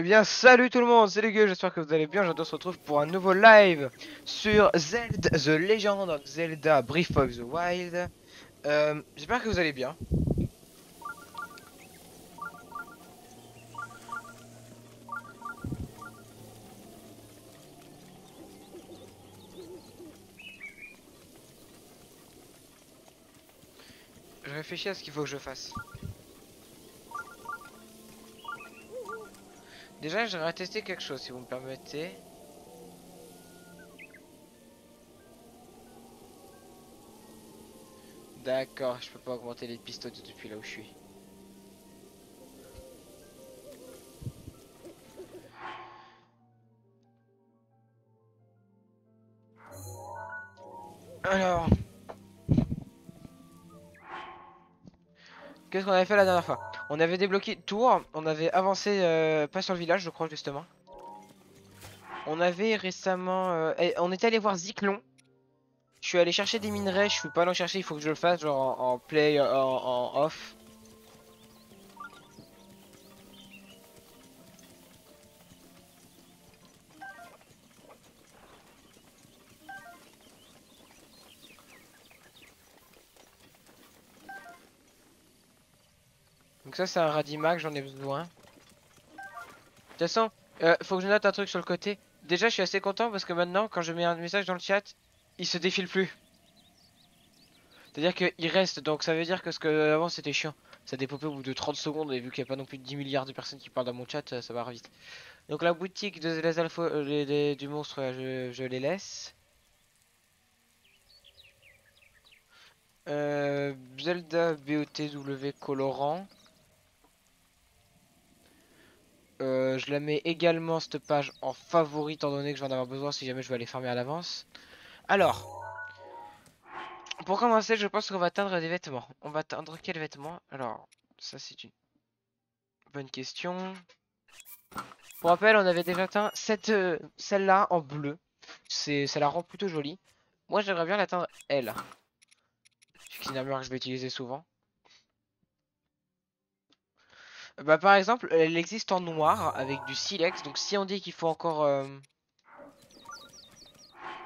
Eh bien salut tout le monde, c'est les gars, j'espère que vous allez bien, je se retrouve pour un nouveau live sur Zelda The Legend of Zelda Breath of the Wild. J'espère que vous allez bien. Je réfléchis à ce qu'il faut que je fasse. Déjà j'aimerais tester quelque chose si vous me permettez. D'accord, je peux pas augmenter les pistons depuis là où je suis. Alors, qu'est-ce qu'on avait fait la dernière fois? On avait débloqué Tours, on avait avancé, pas sur le village je crois justement. On avait récemment, on était allé voir Zyklon. Je suis allé chercher des minerais, je suis pas allé en chercher, il faut que je le fasse genre en play, en off. Donc ça c'est un Radimac, j'en ai besoin. De toute façon, faut que je note un truc sur le côté. Déjà je suis assez content parce que maintenant quand je mets un message dans le chat, il se défile plus. C'est-à-dire qu'il reste, donc ça veut dire que ce que avant c'était chiant. Ça dépopait au bout de 30 secondes et vu qu'il n'y a pas non plus de 10 milliards de personnes qui parlent dans mon chat, ça va vite. Donc la boutique de les alpha, du monstre, je les laisse. Zelda BOTW colorant. Je la mets également cette page en favori étant donné que je vais en avoir besoin si jamais je vais aller farmer à l'avance. Alors, pour commencer, je pense qu'on va atteindre des vêtements. On va atteindre quels vêtements? Alors, ça c'est une bonne question. Pour rappel, on avait déjà atteint cette, celle-là en bleu. Ça la rend plutôt jolie. Moi, j'aimerais bien l'atteindre elle. C'est une armure que je vais utiliser souvent. Bah, par exemple, elle existe en noir avec du silex. Donc, si on dit qu'il faut encore.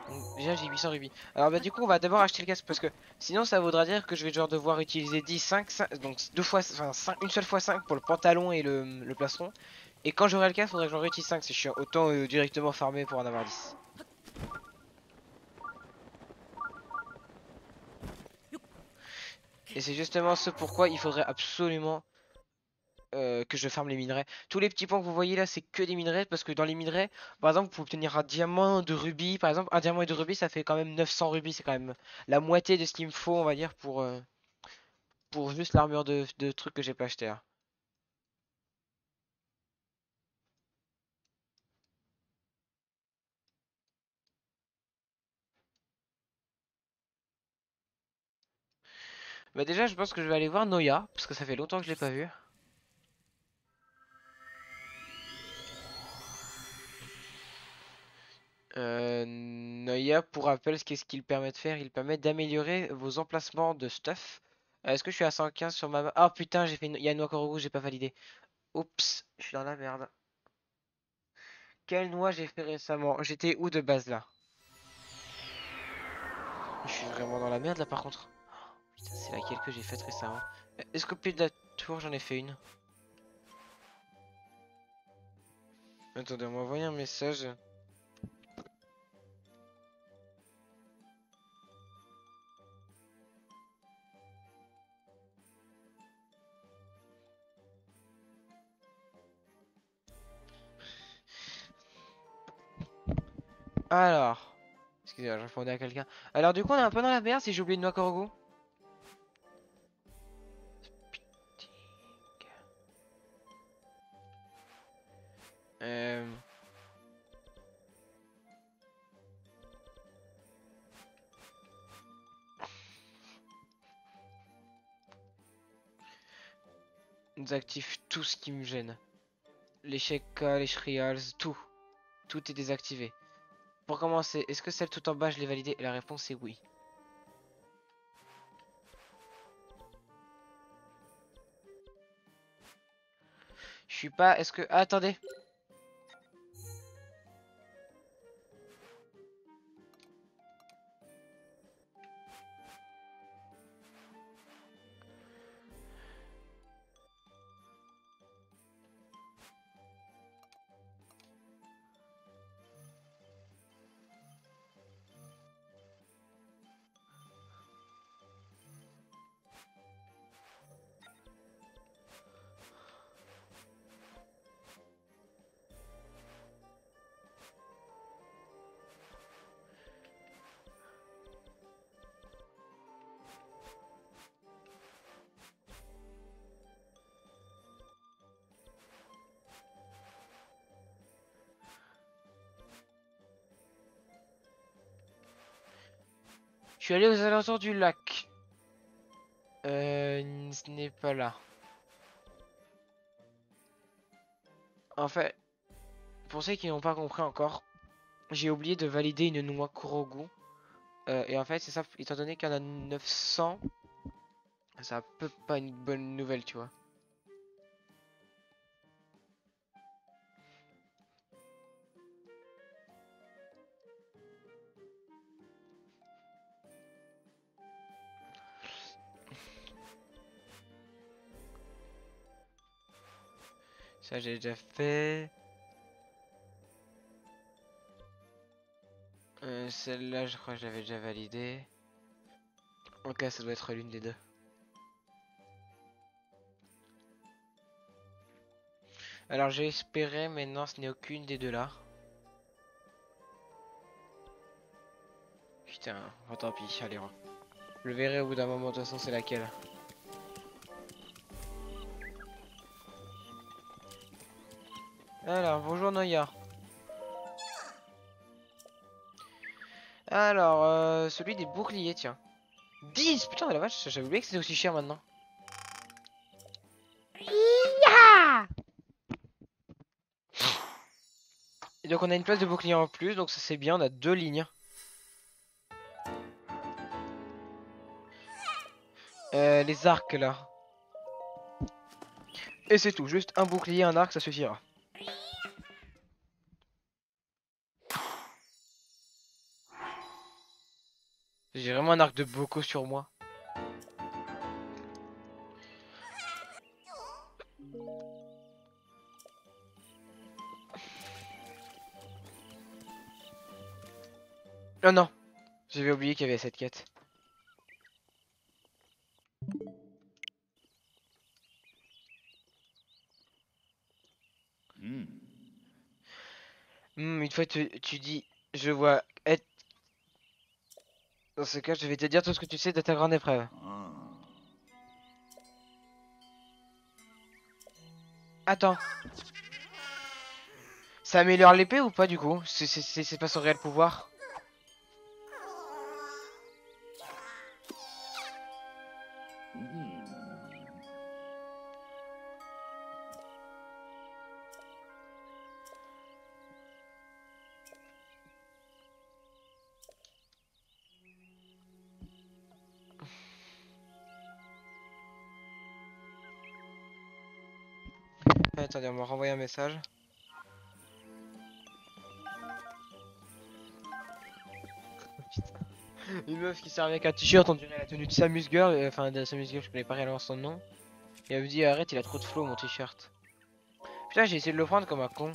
Donc, déjà, j'ai 800 rubis. Alors, bah, du coup, on va d'abord acheter le casque parce que sinon, ça voudra dire que je vais genre devoir utiliser 10, 5, 5 donc deux fois, enfin, 5, une seule fois 5 pour le pantalon et le plastron. Et quand j'aurai le casque, faudrait que j'en réutilise 5. C'est chiant. Autant directement farmer pour en avoir 10. Et c'est justement ce pourquoi il faudrait absolument que je farme les minerais. Tous les petits points que vous voyez là, c'est que des minerais parce que dans les minerais, par exemple, pour obtenir un diamant de rubis, par exemple, un diamant et de rubis, ça fait quand même 900 rubis. C'est quand même la moitié de ce qu'il me faut, on va dire, pour juste l'armure de trucs que j'ai pas acheté, hein. Bah déjà, je pense que je vais aller voir Noya, parce que ça fait longtemps que je l'ai pas vu. Noya, pour rappel, qu'est-ce qu'il permet de faire? Il permet d'améliorer vos emplacements de stuff. Est-ce que je suis à 115 sur ma map? Oh putain, j'ai fait il y a une noix Korogu, j'ai pas validé. Oups, je suis dans la merde. Quelle noix j'ai fait récemment? J'étais où de base là? Je suis vraiment dans la merde là par contre. Putain, c'est laquelle que j'ai faite récemment? Escopée de la tour, j'en ai fait une. Attendez, on m'a envoyé un message. Alors, excusez-moi, je répondais à quelqu'un. Alors du coup, on est un peu dans la merde si j'ai oublié une noix Korogu. Euh... Désactive tout ce qui me gêne. Les Sheka, les Shrials, tout. Tout est désactivé. Pour commencer, est-ce que celle tout en bas je l'ai validée? La réponse est oui. Je suis pas. Est-ce que. Ah, attendez. Je suis allé aux alentours du lac. Ce n'est pas là. En fait, pour ceux qui n'ont pas compris encore, j'ai oublié de valider une noix Kurogu. Et en fait, c'est ça, étant donné qu'il y en a 900, ça peut pas une bonne nouvelle, tu vois. Ça, j'ai déjà fait. Celle-là, je crois que je l'avais déjà validée. Ok, ça doit être l'une des deux. Alors, j'ai espéré, mais non, ce n'est aucune des deux là. Putain, oh, tant pis, allez, je le verrai au bout d'un moment, de toute façon, c'est laquelle. Alors, bonjour Noya. Alors, celui des boucliers, tiens. 10. Putain, la vache, j'avais oublié que c'était aussi cher maintenant. Et donc, on a une place de bouclier en plus, donc ça c'est bien, on a 2 lignes. Les arcs là. Et c'est tout, juste un bouclier, un arc, ça suffira. J'ai vraiment un arc de Boko sur moi. Oh non, j'avais oublié qu'il y avait cette quête. Une fois tu dis, je vois être... Dans ce cas, je vais te dire tout ce que tu sais de ta grande épreuve. Attends, ça améliore l'épée ou pas du coup? C'est pas son réel pouvoir. Attendez, on m'a renvoyé un message. Une meuf qui servait avec un t-shirt, on dirait la tenue de Samus Girl, enfin de Samus Girl, je connais pas réellement son nom. Et elle me dit arrête, il a trop de flow mon t-shirt. Putain, j'ai essayé de le prendre comme un con.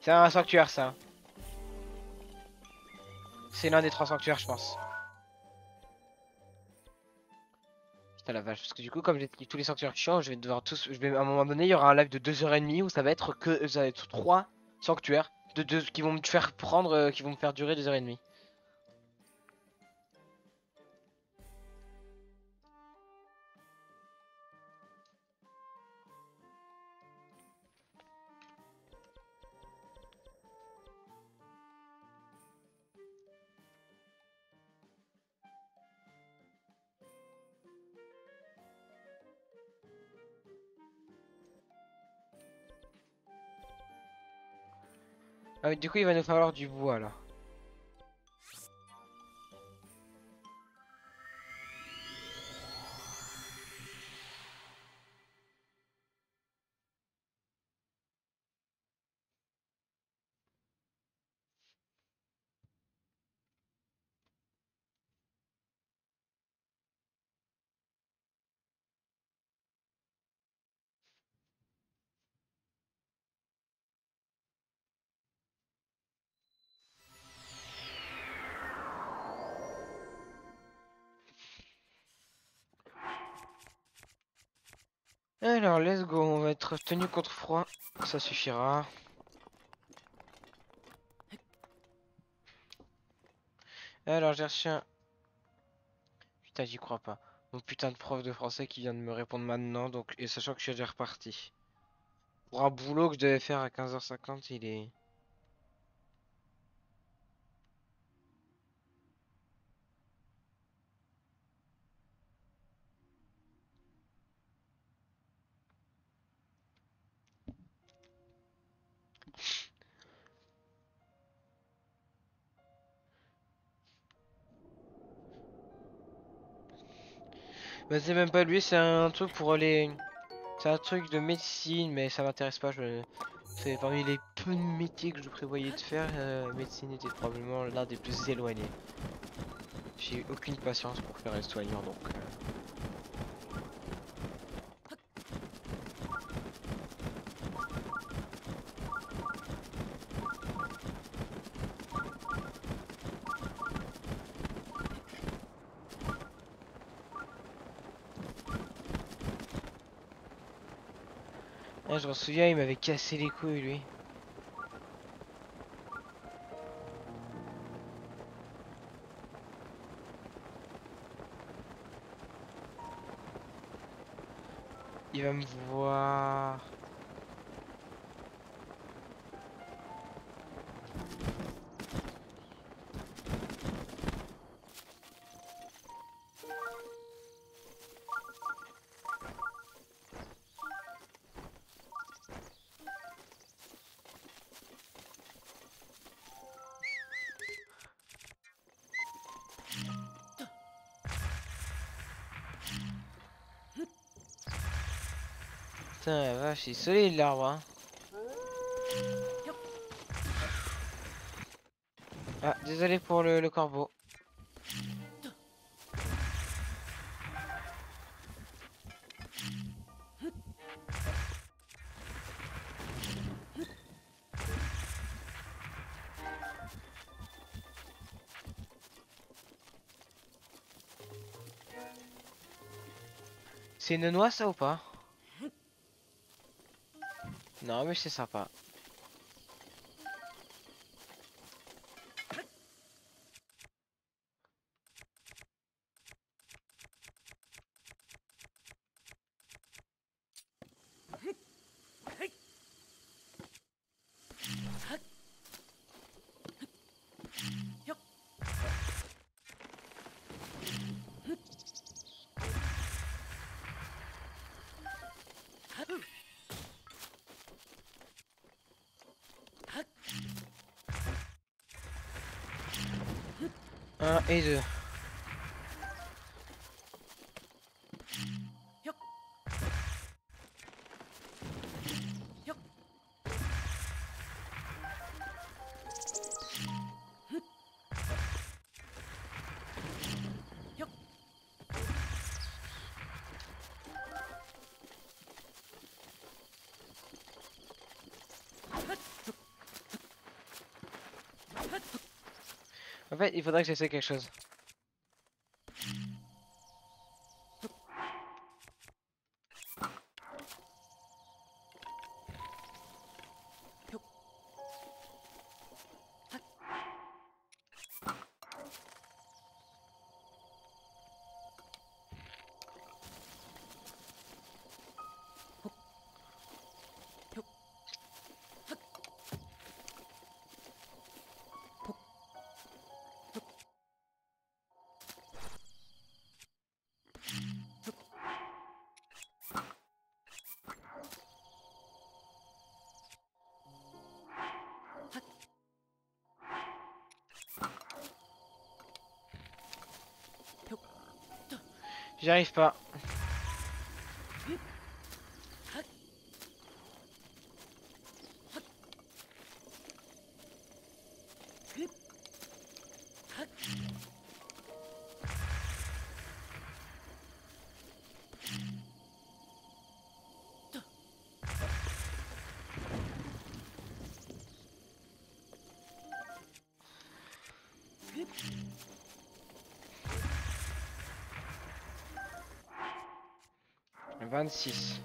C'est un sanctuaire ça. C'est l'un des 3 sanctuaires je pense. Putain la vache, parce que du coup comme j'ai tous les sanctuaires chiants, je vais devoir tous. Je vais, à un moment donné, il y aura un live de 2h30 où ça va être que ça va être 3 sanctuaires de deux qui vont me faire prendre, qui vont me faire durer 2h30. Ah oui, du coup il va nous falloir du bois là. Alors let's go, on va être tenu contre froid, ça suffira. Alors j'ai reçu un... Putain j'y crois pas. Mon putain de prof de français qui vient de me répondre maintenant, donc et sachant que je suis déjà reparti. Pour un boulot que je devais faire à 15h50, il est... Bah c'est même pas lui, c'est un truc pour les... C'est un truc de médecine, mais ça m'intéresse pas, je... C'est parmi les peu de métiers que je prévoyais de faire, médecine était probablement l'un des plus éloignés. J'ai aucune patience pour faire les soignants, donc... Ah, je m'en souviens, il m'avait cassé les couilles, lui. Il va me voir... Putain, la vache, il est solide l'arbre, hein. Ah, désolé pour le corbeau. C'est une noix, ça, ou pas? Non, mais c'est sympa. Un et 2. En fait, il faudrait que j'essaie quelque chose. J'y arrive pas. « 26. »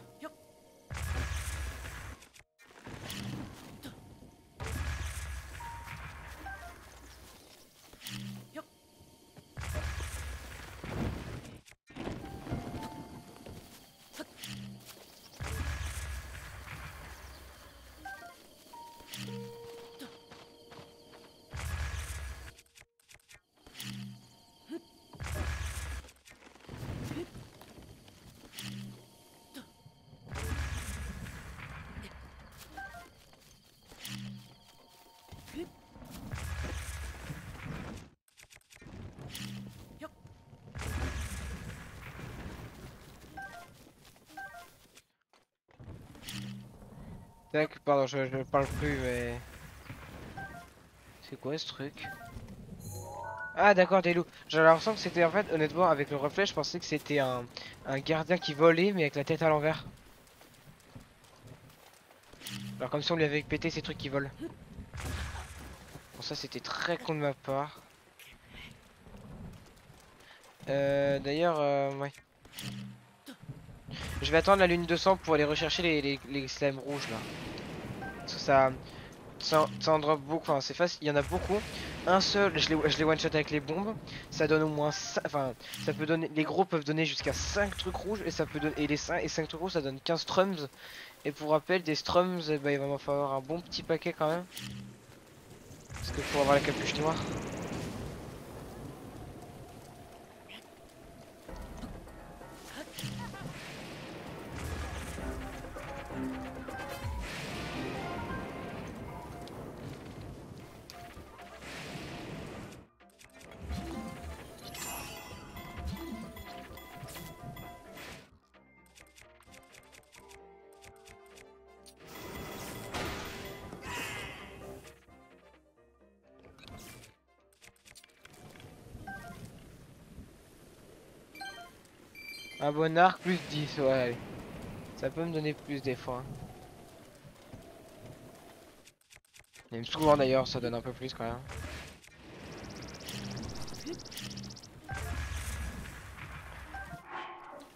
Tac, pardon, je parle plus, mais... C'est quoi ce truc? Ah d'accord, des loups. J'avais l'impression que c'était en fait, honnêtement, avec le reflet, je pensais que c'était un gardien qui volait, mais avec la tête à l'envers. Alors comme si on lui avait pété ces trucs qui volent. Bon, ça c'était très con de ma part. D'ailleurs, ouais. Je vais attendre la lune de sang pour aller rechercher les slimes rouges là. Parce que ça en drop beaucoup, enfin c'est facile, il y en a beaucoup. Un seul, je les one shot avec les bombes. Ça donne au moins 5, enfin ça peut donner, les gros peuvent donner jusqu'à 5 trucs rouges et ça peut donner, et les 5 trucs rouges ça donne 15 strums. Et pour rappel, des strums, bah, il va m'en falloir un bon petit paquet quand même. Parce que pour avoir la capuche noire. Un bon arc plus 10, ouais, allez. Ça peut me donner plus des fois. Même souvent d'ailleurs, ça donne un peu plus quand même.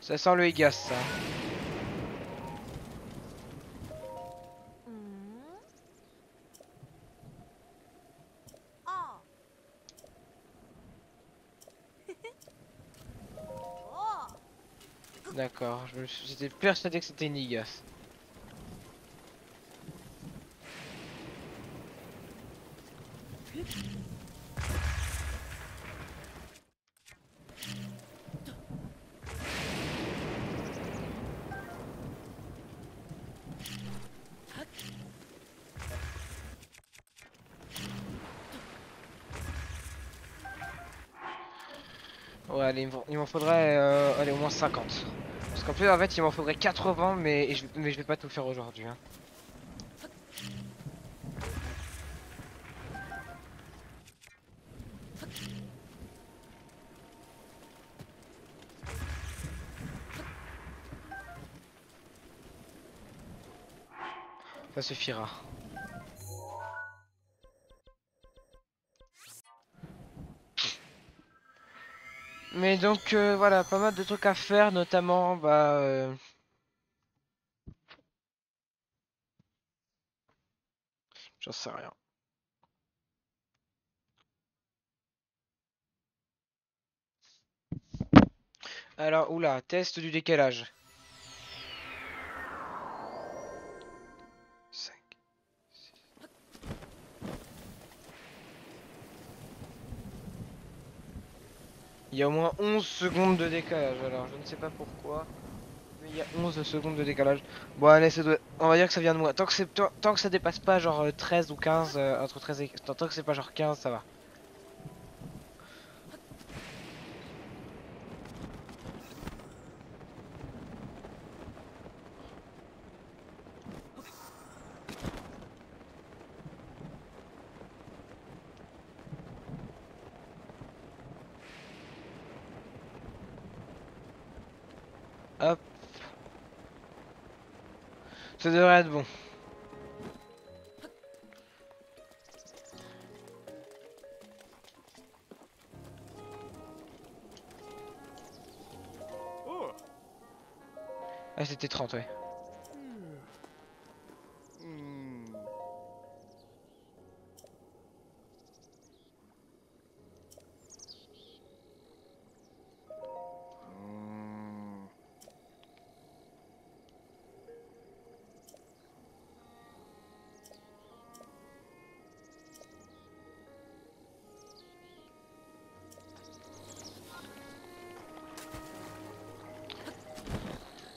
Ça sent le Higas, ça. D'accord, j'étais persuadé que c'était une Higas. Ouais, allez, il m'en faudrait allez, au moins 50. Parce qu'en plus, en fait, il m'en faudrait 80, mais je vais pas tout faire aujourd'hui. Hein. Ça suffira. Mais donc, voilà, pas mal de trucs à faire, notamment, bah... j'en sais rien. Alors, oula, test du décalage. 5. Il y a au moins 11 secondes de décalage, alors je ne sais pas pourquoi. Mais il y a 11 secondes de décalage. Bon, allez, on va dire que ça vient de moi. Tant que ça dépasse pas genre 13 ou 15, entre 13 et... Tant que c'est pas genre 15, ça va. Hop, ça devrait être bon. Ah, c'était 30, ouais.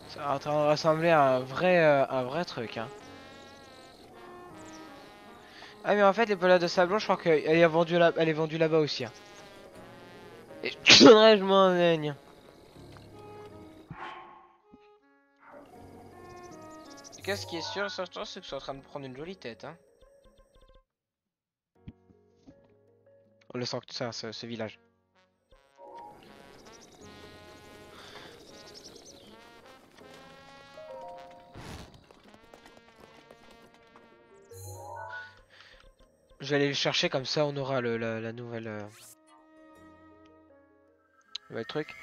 Ça est en train de ressembler à un vrai truc, hein. Ah, mais en fait, les pelades de sablon, je crois qu'elle est vendue là, elle est vendue là-bas aussi, hein. Et je m'en aigne. Qu'est-ce qui est sûr, surtout, c'est que je suis en train de prendre une jolie tête, hein. On le sent que ça, ce village. Je vais aller le chercher, comme ça on aura la nouvelle, nouvelle truc.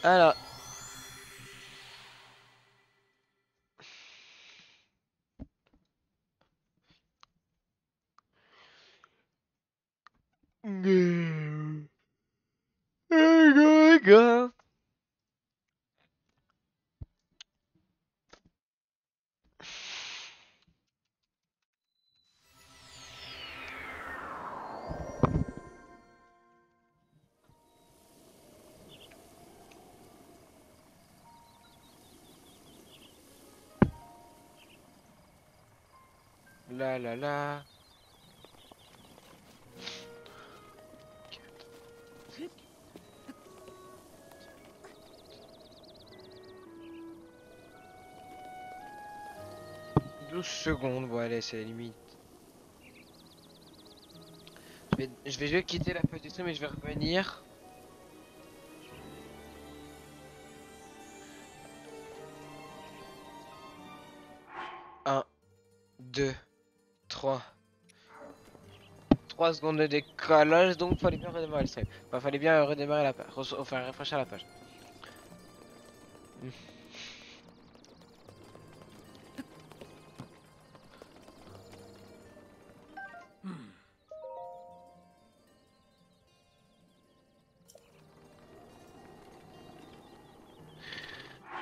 Alors, la la la. 12 secondes, bon allez, c'est la limite. Je vais juste quitter la petite stream et je vais revenir. 1, 2, 3. 3 secondes de décalage, donc fallait bien redémarrer le stream. Enfin, fallait bien redémarrer la page, enfin rafraîchir la page.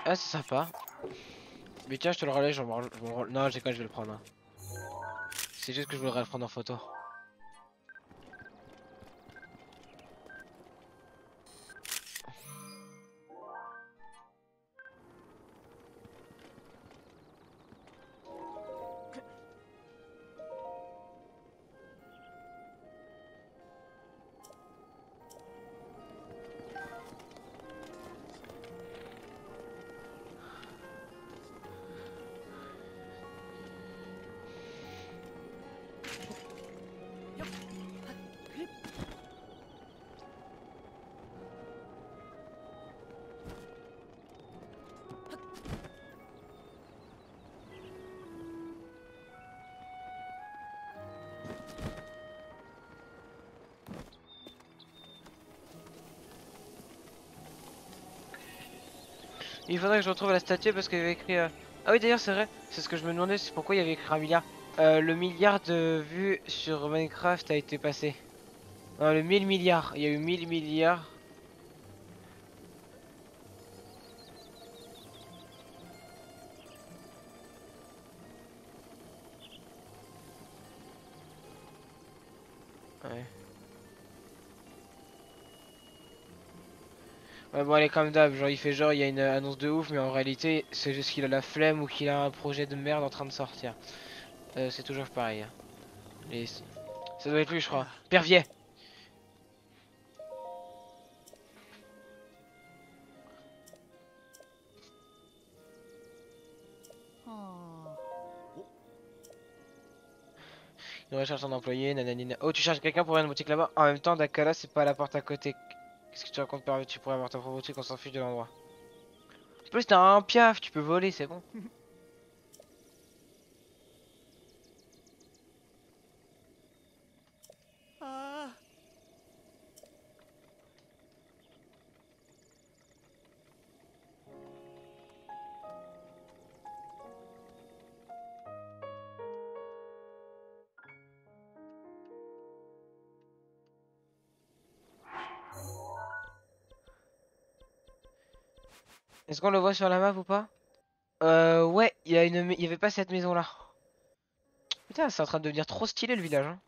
Ah, c'est sympa. Mais tiens, je te le relais, non, j'ai quoi, je vais le prendre. Hein. C'est juste que je voudrais le prendre en photo. Il faudrait que je retrouve la statue parce qu'il y avait écrit... Ah oui d'ailleurs c'est vrai, c'est ce que je me demandais, c'est pourquoi il y avait écrit un milliard. Le milliard de vues sur Minecraft a été passé. Non, le 1000 milliards, il y a eu 1000 milliards. Ouais. Ouais bon allez comme d'hab, genre il fait genre il y a une annonce de ouf mais en réalité c'est juste qu'il a la flemme ou qu'il a un projet de merde en train de sortir. C'est toujours pareil, hein. Les... Ça doit être lui je crois. Pervier. Il recherche un employé, nananina. Oh tu cherches quelqu'un pour une boutique là-bas. En même temps Dakala c'est pas à la porte à côté. Qu'est-ce que tu racontes Pervier? Tu pourrais avoir ta propre boutique, on s'en fiche de l'endroit. En plus t'as un piaf, tu peux voler, c'est bon. Est-ce qu'on le voit sur la map ou pas? Ouais, il y avait pas cette maison là. Putain, c'est en train de devenir trop stylé le village, hein.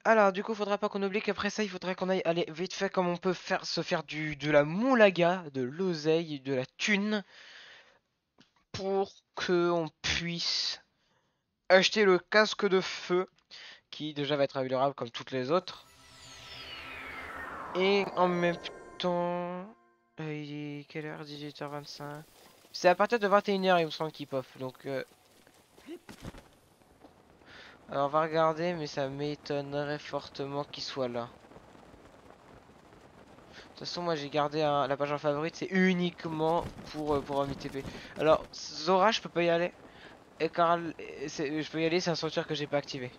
Alors, du coup, faudra pas qu'on oublie qu'après ça, il faudrait qu'on aille aller vite fait comme on peut faire se faire de la moulaga, de l'oseille, de la thune pour que on puisse acheter le casque de feu qui déjà va être améliorable comme toutes les autres. Et en même temps, il est quelle heure? 18h25. C'est à partir de 21h, il me semble qu'il pop. Donc, alors on va regarder, mais ça m'étonnerait fortement qu'il soit là. De toute façon, moi j'ai gardé la page en favorite, c'est uniquement pour MTP. Alors, Zora, je peux pas y aller. Et Carl, je peux y aller, c'est un sanctuaire que j'ai pas activé.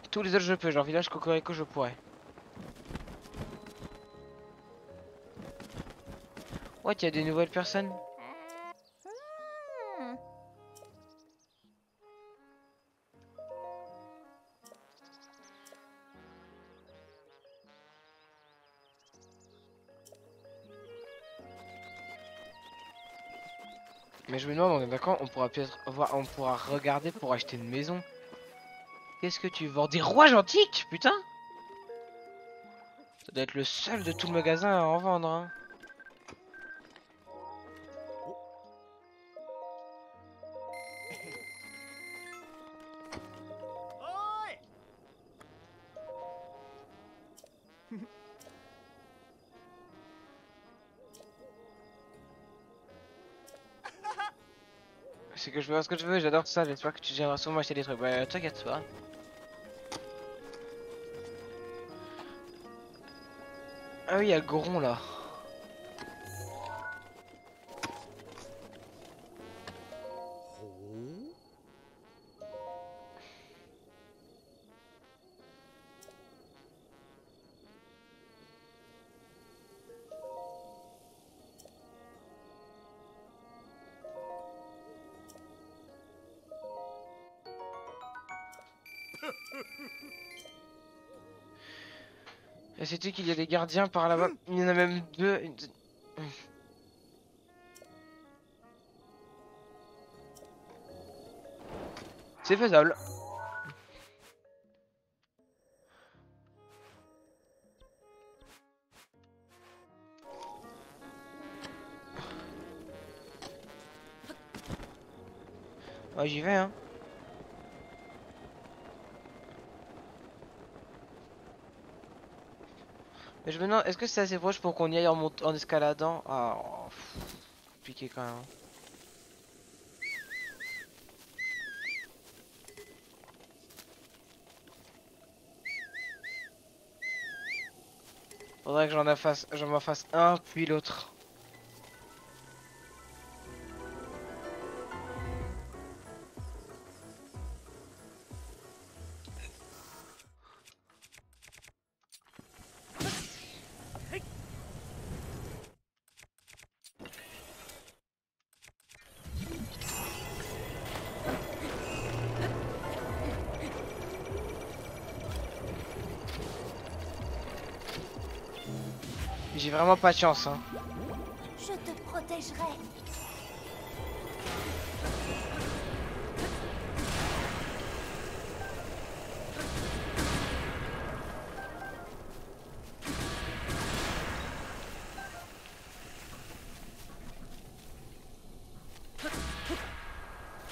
Tous les autres, je peux, genre village Cocorico, je pourrais. Ouais, il y a des nouvelles personnes. Mais je me demande, on est d'accord, on pourra peut-être voir, on pourra regarder pour acheter une maison. Qu'est-ce que tu vends? Des rouages antiques, putain! Ça doit être le seul de tout le magasin à en vendre, hein. C'est que je veux ce que je veux, j'adore ça, j'espère que tu viendras souvent acheter des trucs. Bah, t'inquiète pas. Ah oui, il y a le Goron là. Et sais-tu qu'il y a des gardiens par là-bas? Il y en a même deux. C'est faisable. Ouais, j'y vais, hein. Mais je me demande, est-ce que c'est assez proche pour qu'on y aille en escaladant? Ah, oh, compliqué quand même, hein. Faudrait que j'en m'en fasse un, puis l'autre. J'ai vraiment pas de chance, hein. Je te protégerai.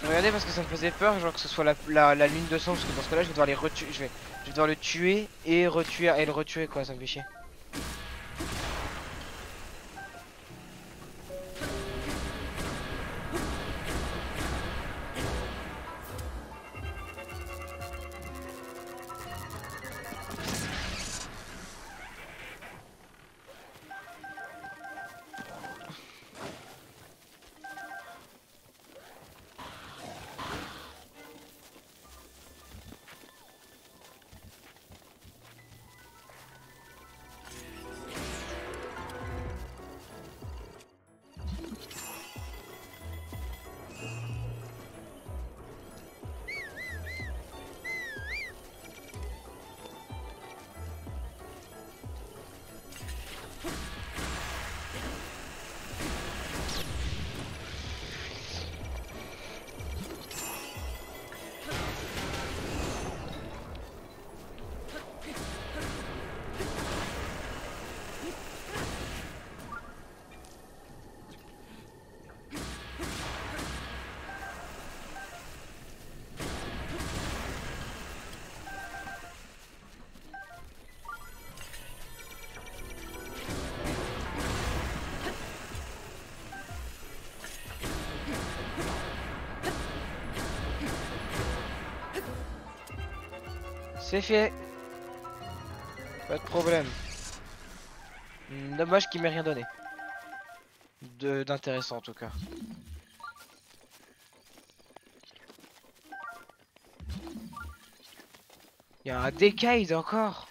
Regardez parce que ça me faisait peur, genre que ce soit la lune de sang, parce que dans ce cas là je vais devoir les retuer, je vais devoir le tuer et retuer et le retuer quoi, ça me fait chier. C'est fait. Pas de problème. Dommage qu'il m'ait rien donné. D'intéressant en tout cas. Il y a un Decade encore.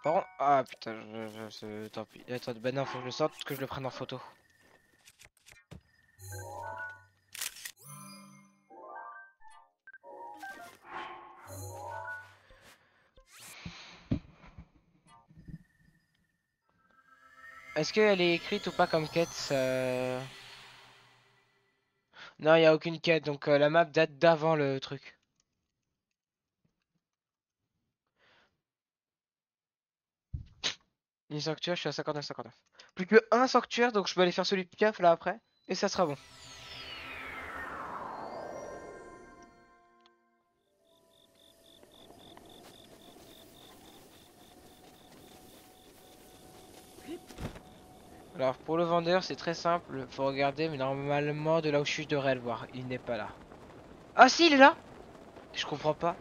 Par contre... Ah putain, tant pis. Attends, bah non, faut que je le sorte, que je le prenne en photo. Est-ce qu'elle est écrite ou pas comme quête Non, il n'y a aucune quête, donc la map date d'avant le truc. Une sanctuaire, je suis à 59-59. Plus que un sanctuaire, donc je peux aller faire celui de Piaf là après, et ça sera bon. Alors pour le vendeur, c'est très simple, faut regarder, mais normalement de là où je suis, je devrais le voir. Il n'est pas là. Ah si, il est là! Je comprends pas.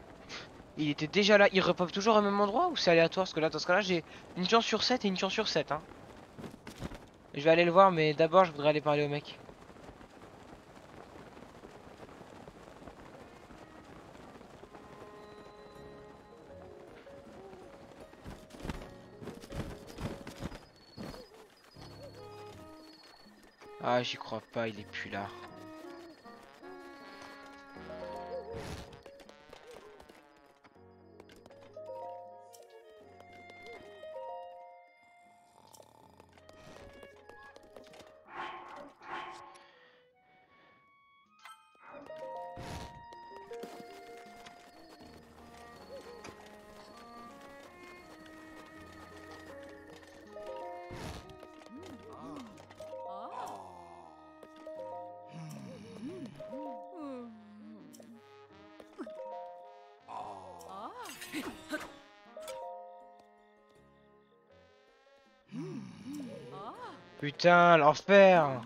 Il était déjà là, il repop toujours au même endroit ou c'est aléatoire? Parce que là, dans ce cas-là, j'ai une chance sur 7 et une chance sur 7 hein. Je vais aller le voir, mais d'abord je voudrais aller parler au mec. Ah, j'y crois pas, il est plus là. Putain, l'enfer!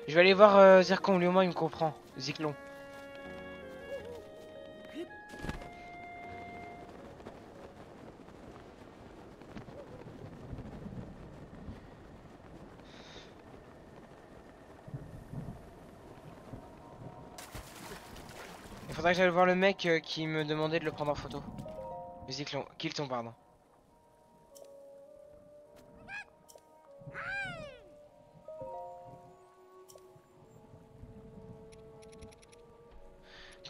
Je vais aller voir Zircon, lui au moins il me comprend. Zyklon. Il faudrait que j'aille voir le mec qui me demandait de le prendre en photo. Zyklon, Kilton, pardon.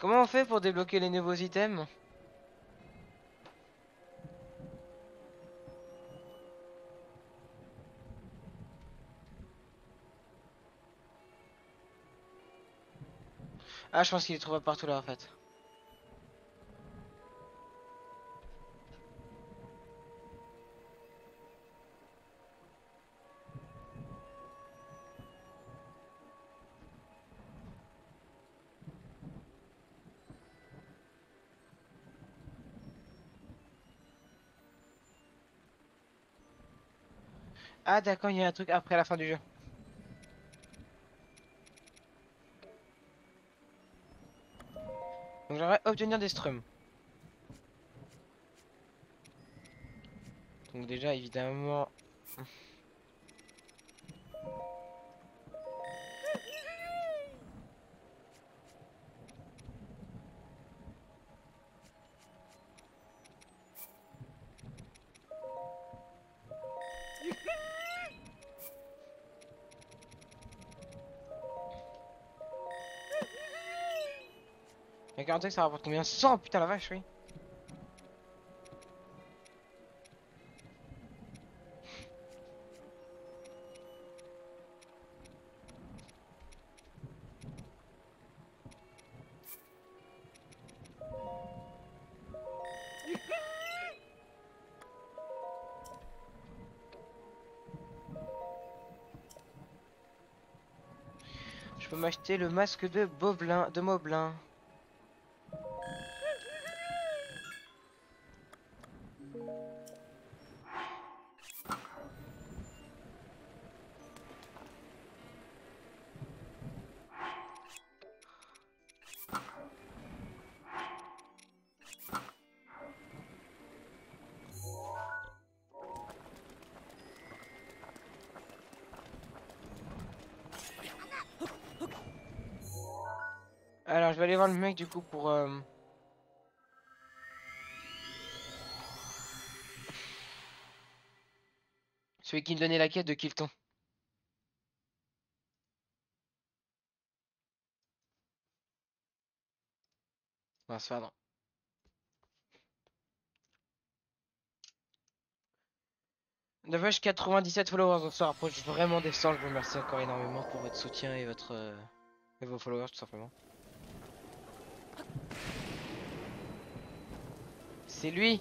Comment on fait pour débloquer les nouveaux items? Ah, je pense qu'il est trouvé partout là en fait. Ah d'accord, il y a un truc après la fin du jeu. Donc j'aimerais obtenir des strums. Donc déjà évidemment... Regardez que ça rapporte combien? 100. Putain la vache, oui. Je peux m'acheter le masque de Boblin, de Moblin. Alors je vais aller voir le mec du coup pour... Celui qui me donnait la quête de Kilton. Non, c'est pas non. Dommage 97 followers, on se rapproche vraiment des 100. Je vous remercie encore énormément pour votre soutien et votre... et vos followers tout simplement. C'est lui.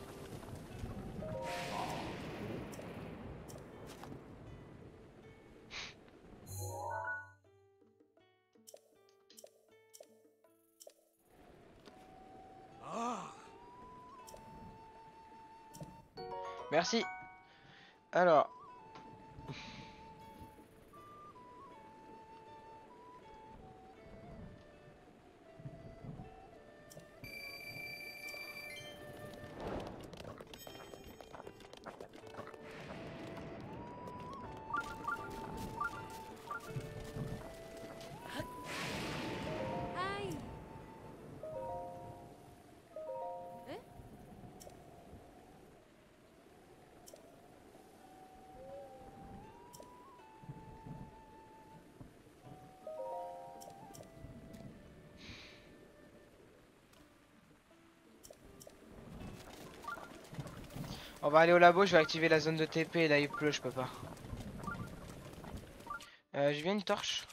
Merci. Alors... Aïe. Hein? On va aller au labo, je vais activer la zone de TP et là il pleut, je peux pas. Je viens une torche.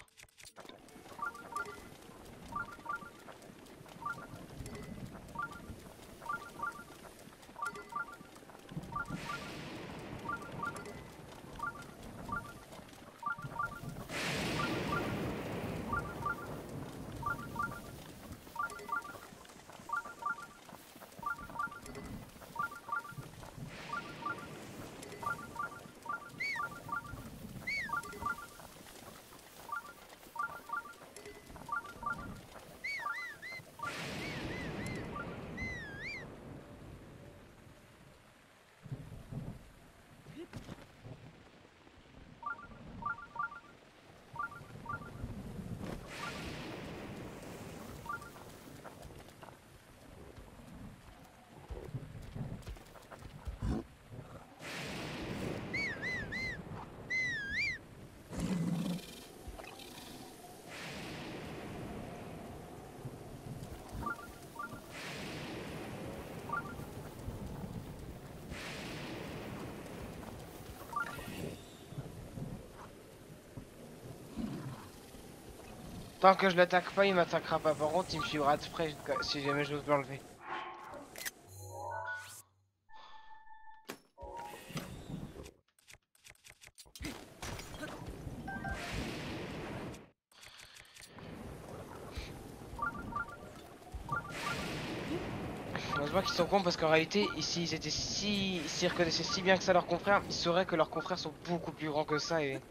Tant que je l'attaque pas, il m'attaquera pas. Par contre, il me suivra de près si jamais je veux l'enlever. Heureusement qu'ils sont cons parce qu'en réalité, ici, s'ils reconnaissaient si bien que ça leurs confrères, ils sauraient que leurs confrères sont beaucoup plus grands que ça et...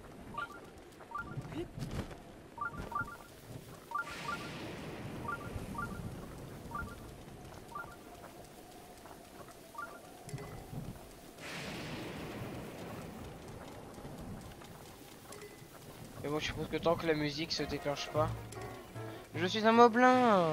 Mais bon, je suppose que tant que la musique se déclenche pas... Je suis un moblin.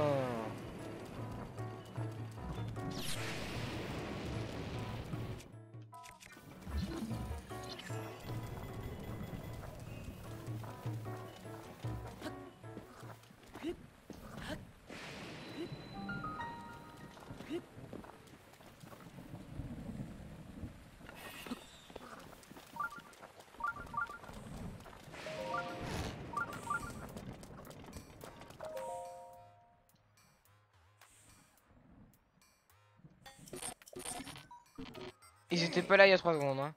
Ils étaient pas là il y a 3 secondes, hein.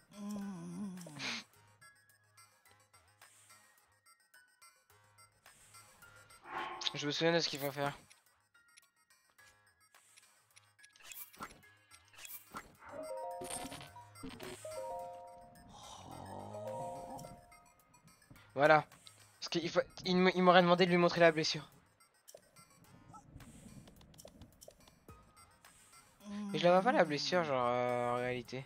Je me souviens de ce qu'il faut faire. Voilà. Parce qu'il faut... il m'aurait demandé de lui montrer la blessure. Mais je la vois pas la blessure, genre en réalité.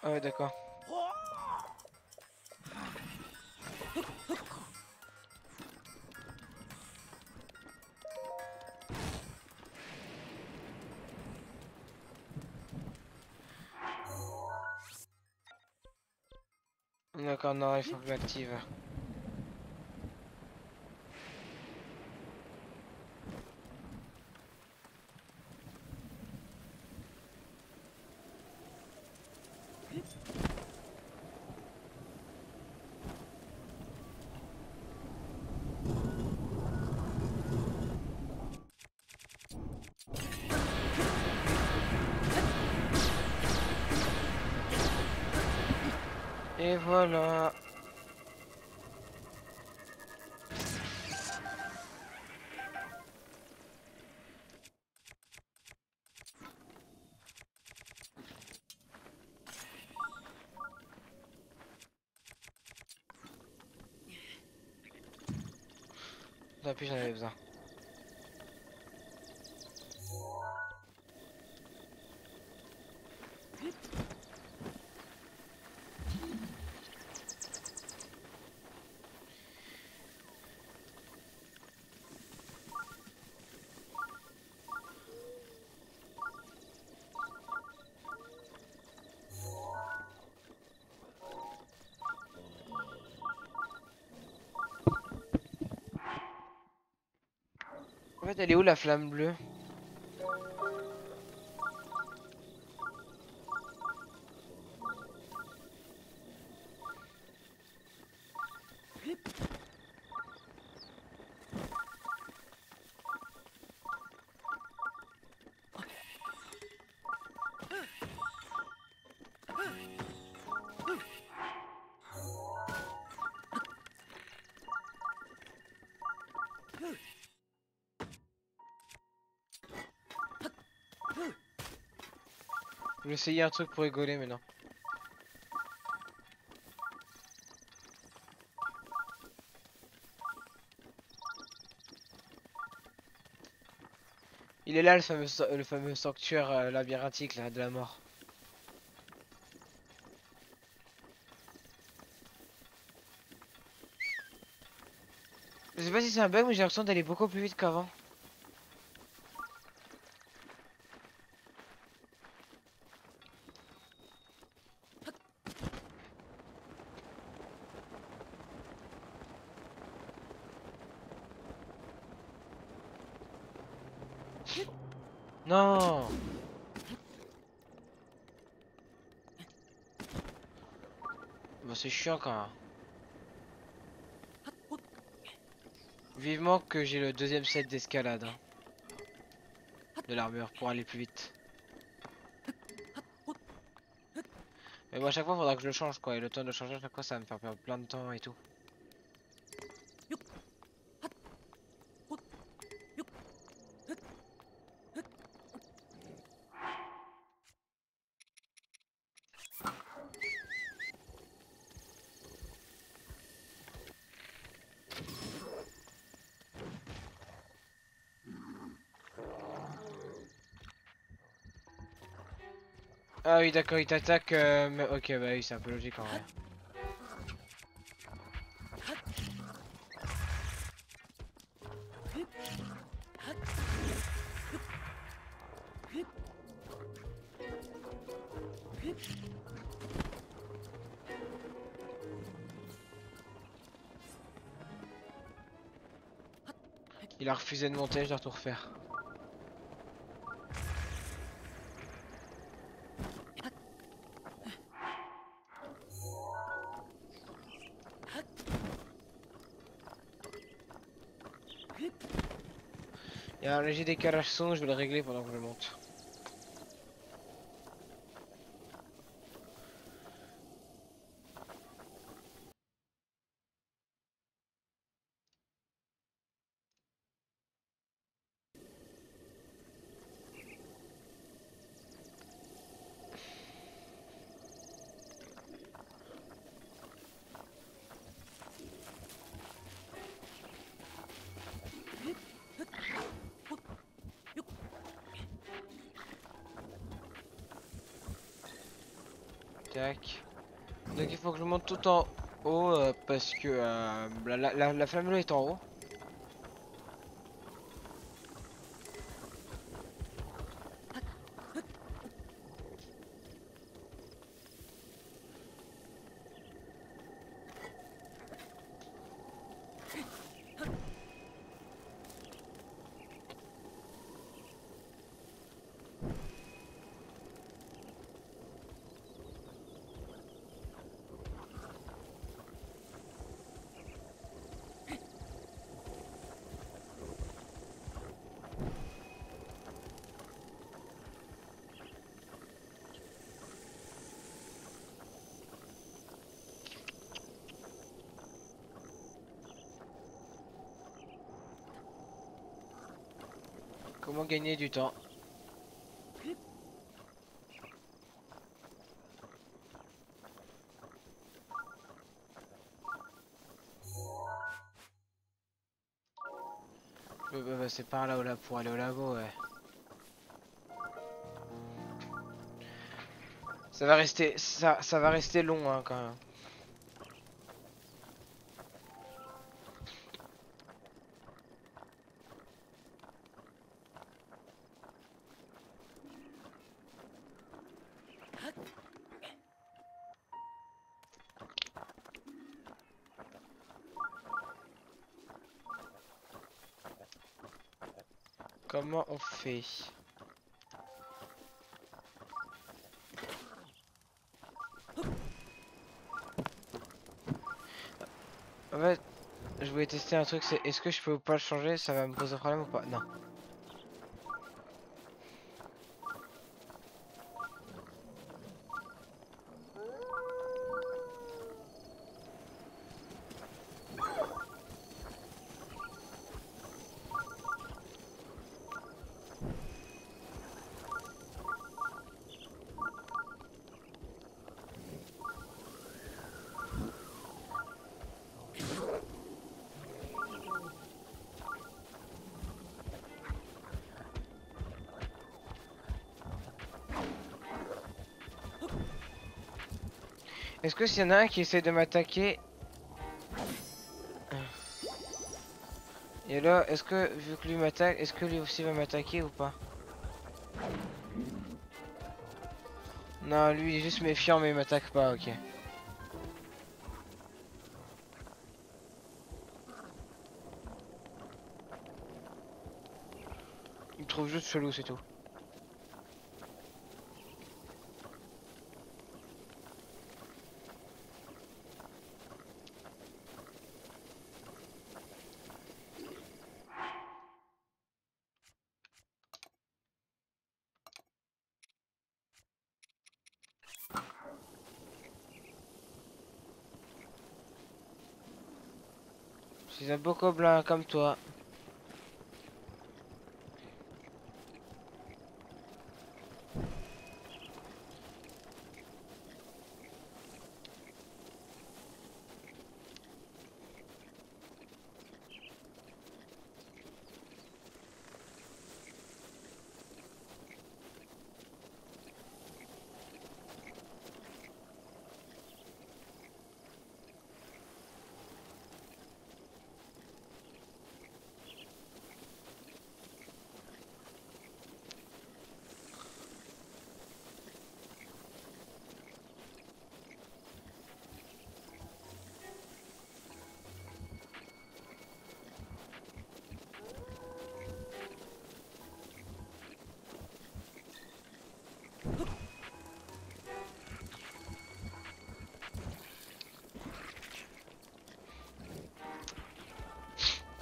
Ah ouais, d'accord. D'accord, non, il faut que je l'active. Et voilà. Tant pis, j'en avais besoin. En fait, elle est où la flamme bleue? Je vais essayer un truc pour rigoler, mais non. Il est là le fameux sanctuaire labyrinthique là, de la mort. Je sais pas si c'est un bug, mais j'ai l'impression d'aller beaucoup plus vite qu'avant. Non. Bon, c'est chiant quand même. Vivement que j'ai le deuxième set d'escalade hein, de l'armure pour aller plus vite. Mais moi à chaque fois faudra que je le change quoi. Et le temps de changer à chaque fois ça va me faire perdre plein de temps et tout. Ah oui d'accord il t'attaque mais ok bah oui c'est un peu logique en vrai. Il a refusé de monter, je dois tout refaire. Il y a un léger décalage son, je vais le régler pendant que je monte. Tac. Donc il faut que je monte tout en haut parce que la flamme est en haut. Comment gagner du temps? C'est par là, là pour aller au labo ouais. Ça va rester long hein, quand même. Comment on fait? En fait, je voulais tester un truc, c'est est-ce que je peux pas le changer? Ça va me poser problème ou pas? Non. Est-ce que s'il y en a un qui essaie de m'attaquer? Et là, est-ce que vu que lui m'attaque, est-ce que lui aussi va m'attaquer ou pas? Non, lui il est juste méfiant mais il m'attaque pas, ok. Il me trouve juste chelou, c'est tout. suis un beau gobelin comme toi.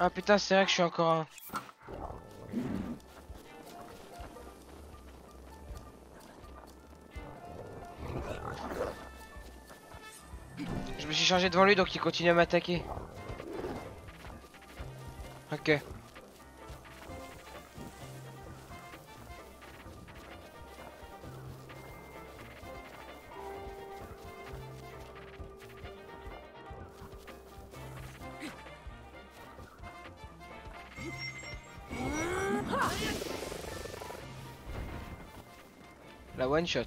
Ah putain, c'est vrai que je suis encore un. Je me suis chargé devant lui donc il continue à m'attaquer. Ok. La one shot.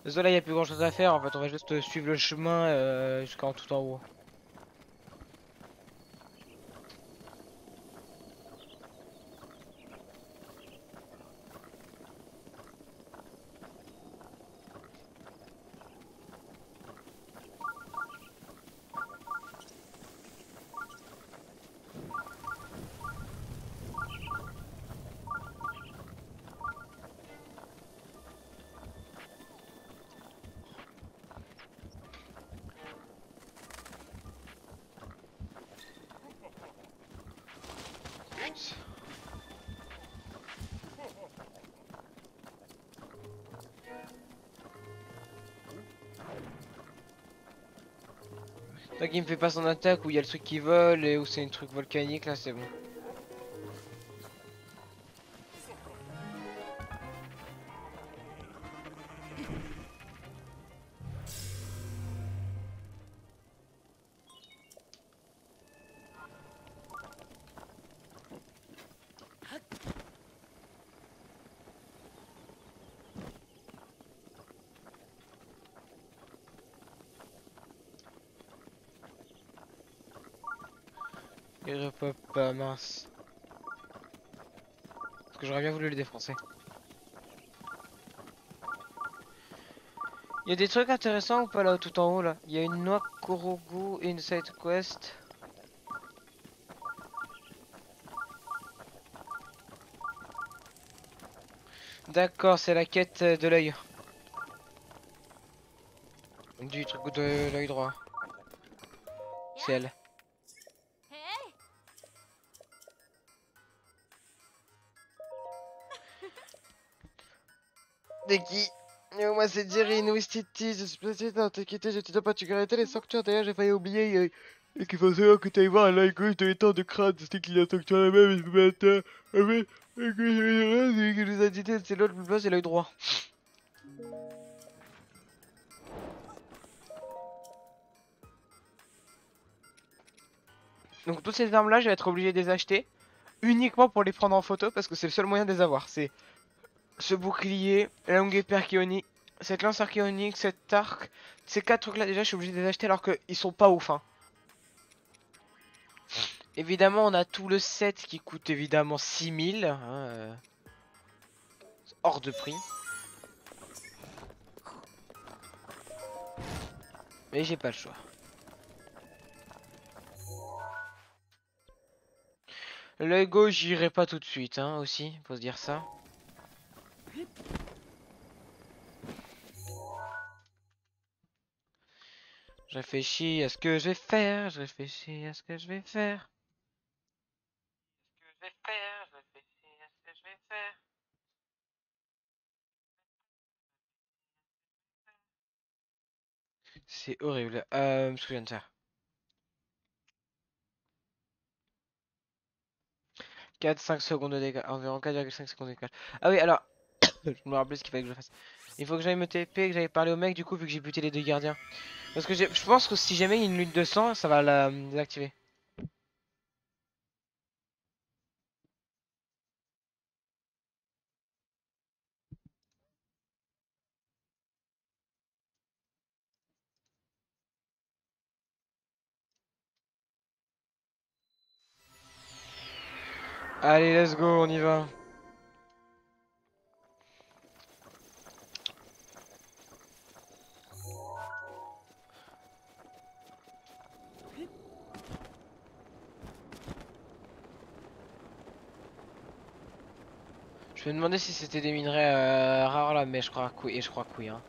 Désolé, il n'y a plus grand chose à faire. En fait, on va juste suivre le chemin jusqu'en tout en haut. Tant qu'il me fait pas son attaque où il y a le truc qui vole et où c'est une truc volcanique, là c'est bon. Il repop pas, mince. Parce que j'aurais bien voulu le défoncer. Il y a des trucs intéressants ou pas là tout en haut là? Il y a une noix Korogu et une side quest. D'accord, c'est la quête de l'œil. Du truc de l'œil droit. C'est elle. Hey! De qui? Moi c'est Jerry, nous Titi, je suis placé dans t'inquiéter, je te dois pas, tu arrêter les sanctuaires, d'ailleurs j'ai failli oublier, et qu'il faut savoir que tu ailles voir à l'œil gauche de l'étang de crâne, c'était qu'il y a un sanctuaire là-même, et je me mets que je vous ai dit, c'est l'autre plus bas, c'est l'œil droit. Donc toutes ces armes là, je vais être obligé de les acheter, uniquement pour les prendre en photo, parce que c'est le seul moyen de les avoir, c'est ce bouclier, la longue épée archéonique, cette lance archéonique, cet arc, ces quatre trucs là déjà je suis obligé de les acheter alors qu'ils sont pas ouf hein. Évidemment on a tout le set qui coûte évidemment 6000 hein, hors de prix. Mais j'ai pas le choix. L'œil gauche j'irai pas tout de suite hein aussi, faut se dire ça. Je réfléchis à ce que je vais faire, je réfléchis à ce que je vais faire. Je vais faire, je réfléchis à ce que je vais faire. C'est horrible. Ce que je viens de faire. 4-5 secondes de dégâts. Environ 4,5 secondes de dégâts. Ah oui, alors. Je me rappelle ce qu'il fallait que je fasse. Il faut que j'aille me TP, que j'aille parler au mec du coup, vu que j'ai buté les deux gardiens. Parce que je pense que si jamais il y a une lutte de sang, ça va la désactiver. Allez, let's go, on y va. Je me demandais si c'était des minerais rares là, mais je crois que oui, et je crois que oui. Hein.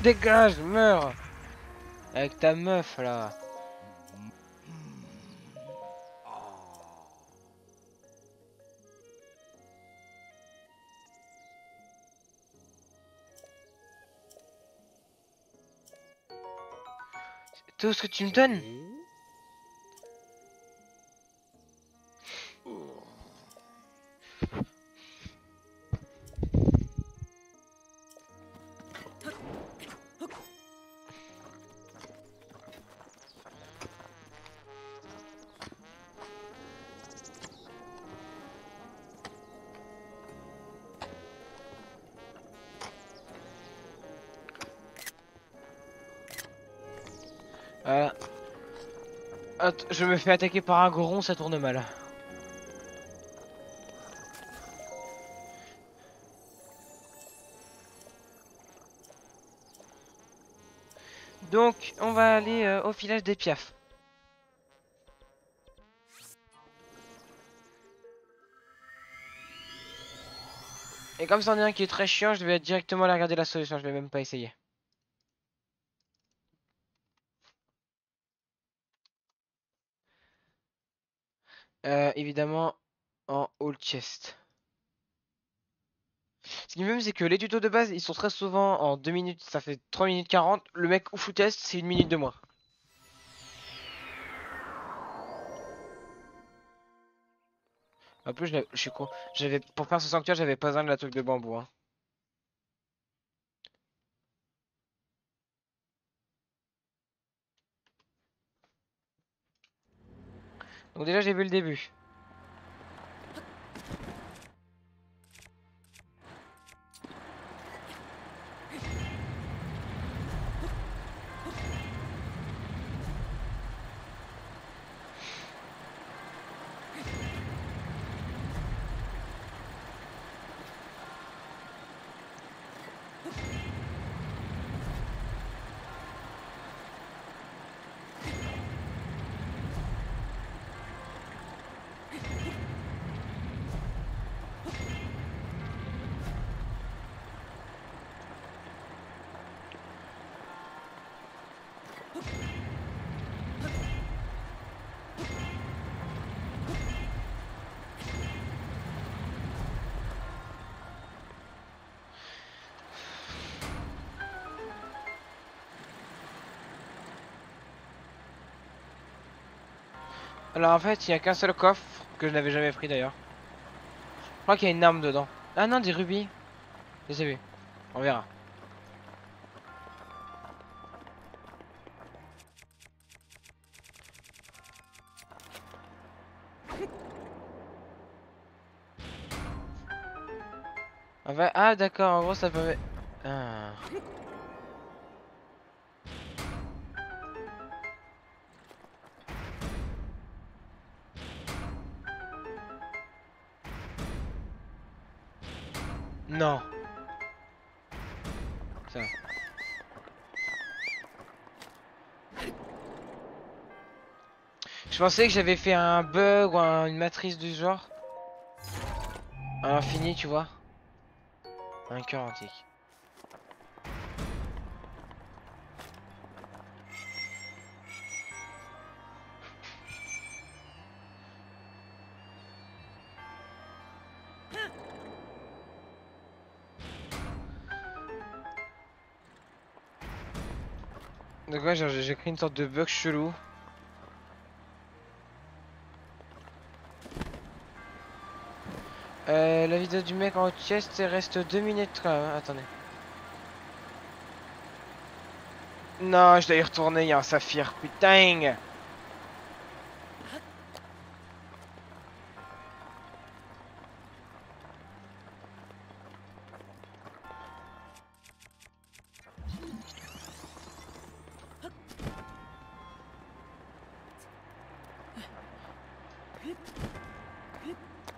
Dégage, meurs! Avec ta meuf là. Tout ce que tu me donnes? Voilà. Je me fais attaquer par un goron, ça tourne mal. Donc, on va aller au village des Piafs. Et comme c'en est un qui est très chiant, je vais directement aller regarder la solution, je vais même pas essayer. Évidemment, en All Chest. Ce qui m'aime, c'est que les tutos de base, ils sont très souvent en 2 minutes, ça fait 3 minutes 40. Le mec Oufou Test, c'est 1 minute de moins. En plus, je suis con. Pour faire ce sanctuaire, j'avais pas besoin de la truc de bambou. Hein. Donc déjà, j'ai vu le début. Alors en fait, il y a qu'un seul coffre que je n'avais jamais pris d'ailleurs. Je crois qu'il y a une arme dedans. Ah non, des rubis. Je sais vu. On verra. Ah d'accord, en gros ça peut... Ah. Non. Ça. Je pensais que j'avais fait un bug ou une matrice du genre. À l'infini, tu vois. Un cœur antique. Donc ouais, j'ai créé une sorte de bug chelou. La vidéo du mec en chest reste 2 minutes quand même. Attendez. Non, je dois y retourner, il y a un saphir. Putain!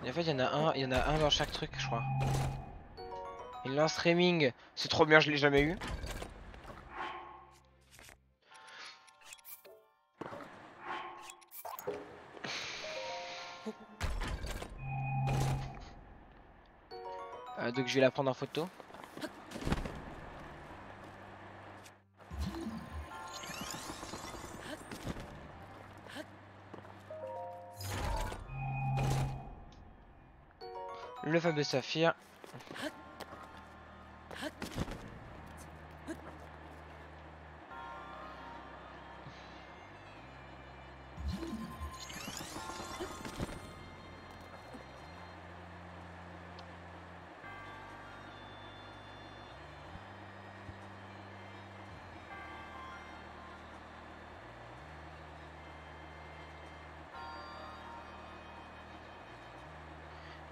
Et en fait, il y en a un dans chaque truc, je crois. Il lance Reming. C'est trop bien, je l'ai jamais eu. Donc je vais la prendre en photo. Le fameux saphir.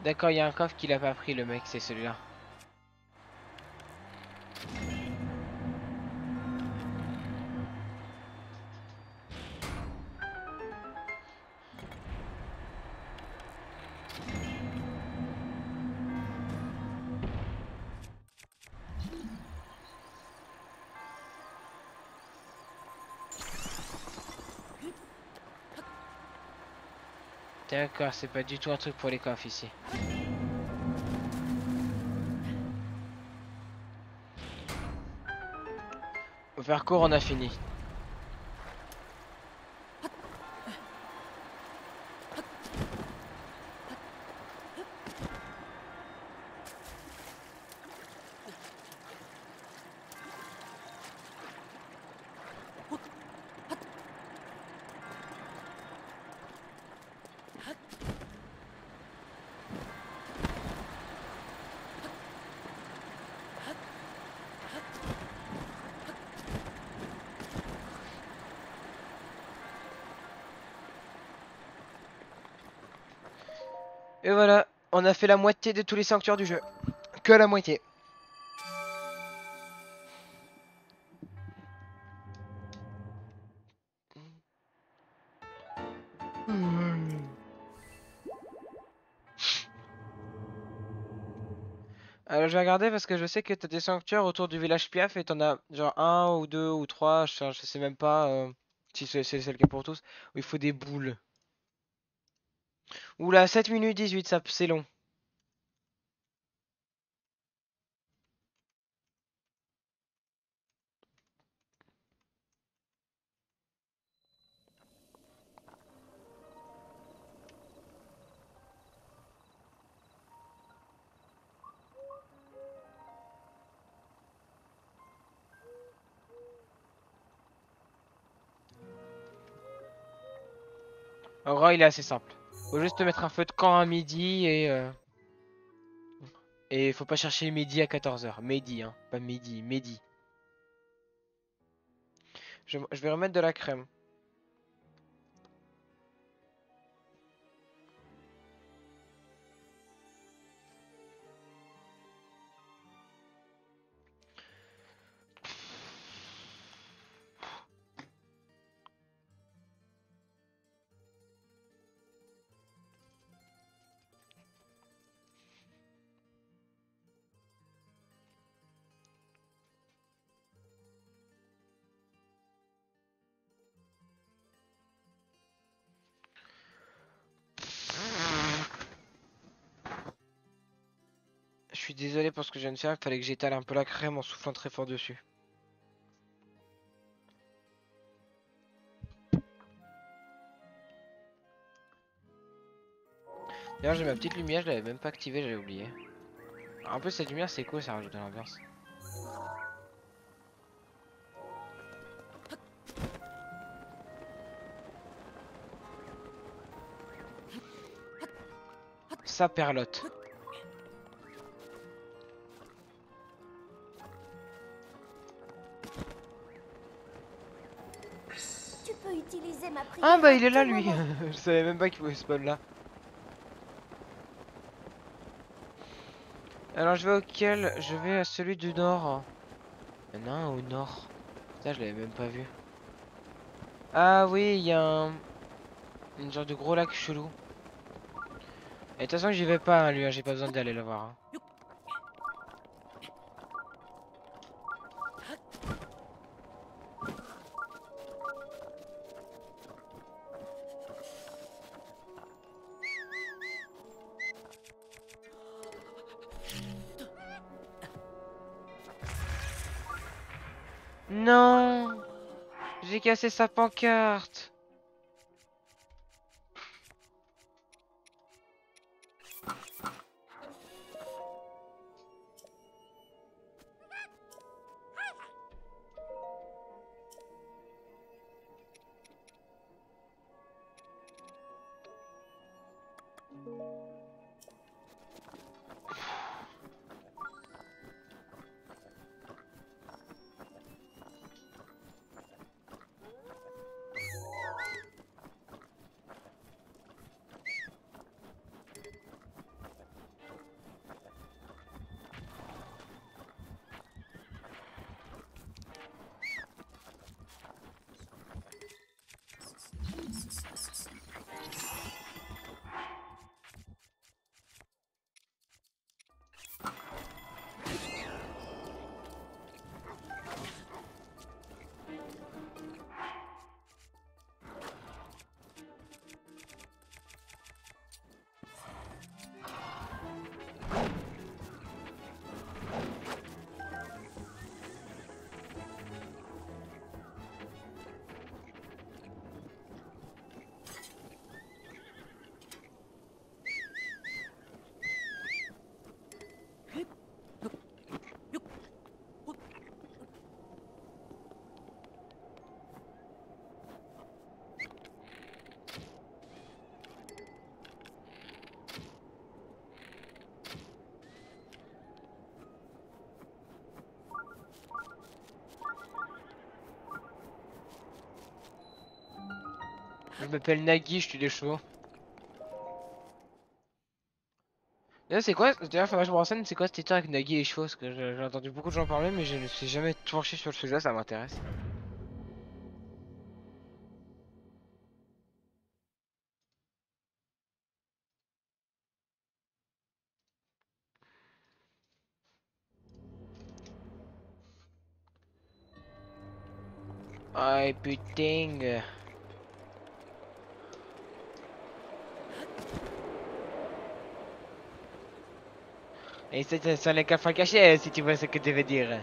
D'accord, il y a un coffre qu'il a pas pris, le mec, c'est celui-là. D'accord, c'est pas du tout un truc pour les coffres ici. Au faire court, on a fini. Et voilà, on a fait la moitié de tous les sanctuaires du jeu. Que la moitié. Alors je vais regarder parce que je sais que t'as des sanctuaires autour du village Piaf et t'en as genre un ou deux ou trois, je sais même pas si c'est le cas pour tous, où il faut des boules. Oula, 7 minutes 18, ça c'est long. En gros, il est assez simple. Faut juste te mettre un feu de camp à midi et faut pas chercher midi à 14h. Midi, hein, pas midi, midi. Je vais remettre de la crème. désolé pour ce que je viens de faire, il fallait que j'étale un peu la crème en soufflant très fort dessus. D'ailleurs j'ai ma petite lumière, je l'avais même pas activée, j'avais oublié. En plus cette lumière c'est cool, ça rajoute de l'ambiance. Ça perlotte. Tu peux utiliser ma prière. Ah bah il à est là tout lui. moment. Je savais même pas qu'il pouvait spawn là. Alors je vais auquel? Je vais à celui du nord. Il y en a un au nord. Ça je l'avais même pas vu. Ah oui, il y a une genre de gros lac chelou. Et de toute façon j'y vais pas hein, lui, hein, j'ai pas besoin d'aller le voir. Hein. Non, j'ai cassé sa pancarte. Je m'appelle Nagui, je tue des chevaux. D'ailleurs c'est quoi? D'ailleurs faudrait que je me renseigne, c'est quoi cette histoire avec Nagui et les chevaux? Parce que j'ai entendu beaucoup de gens parler mais je ne me suis jamais penché sur le sujet, ça m'intéresse. Ah putain. Et c'est sur les cafards cachés si tu vois ce que tu veux dire.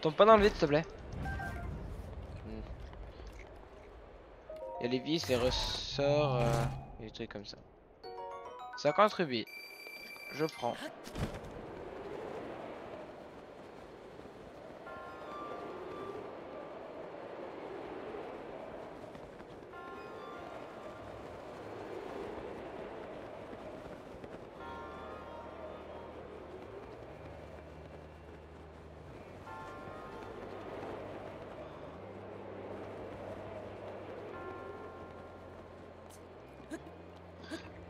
Tombe pas dans le vide s'il te plaît. Il y a les vis, les ressorts, et des trucs comme ça. 50 rubis. Je prends.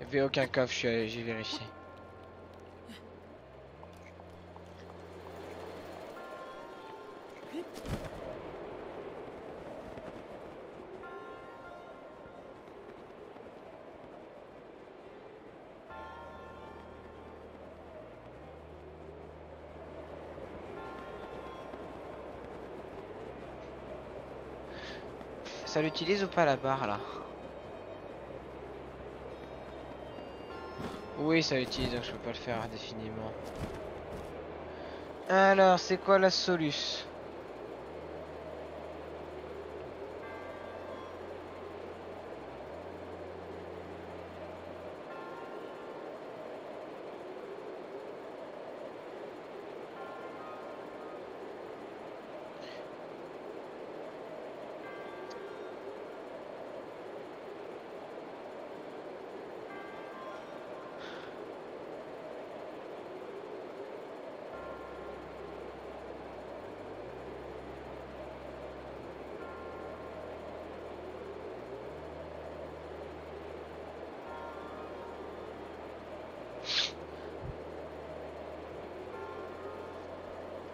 Il n'y avait aucun coffre, j'ai vérifié. Ça l'utilise ou pas la barre là? Oui, ça utilise, donc je peux pas le faire indéfiniment. Alors, c'est quoi la soluce?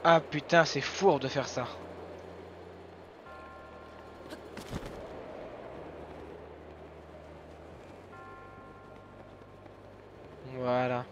Ah putain, c'est fourbe de faire ça. Voilà.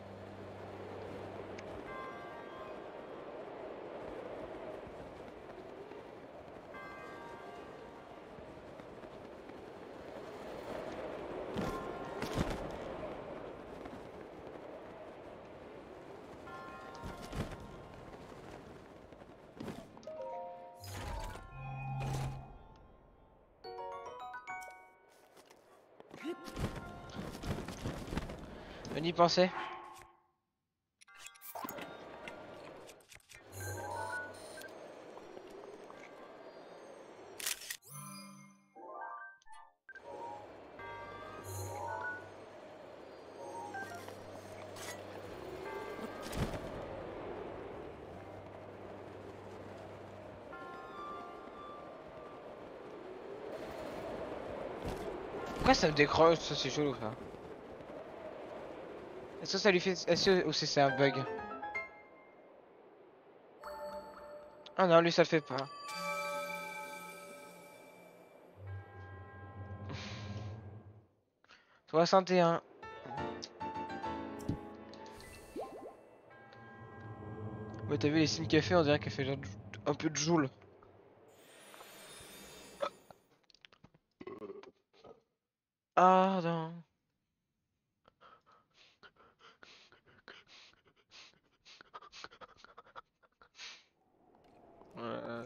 On y pensait? Pourquoi ça me décroche? Ça c'est chelou ça. Est-ce que ça lui fait... Est-ce que... Ou c'est un bug? Ah non, lui ça le fait pas. 61. Ouais, t'as vu les signes qu'elle fait? On dirait qu'elle fait genre un peu de joule. Ah non. Ouais.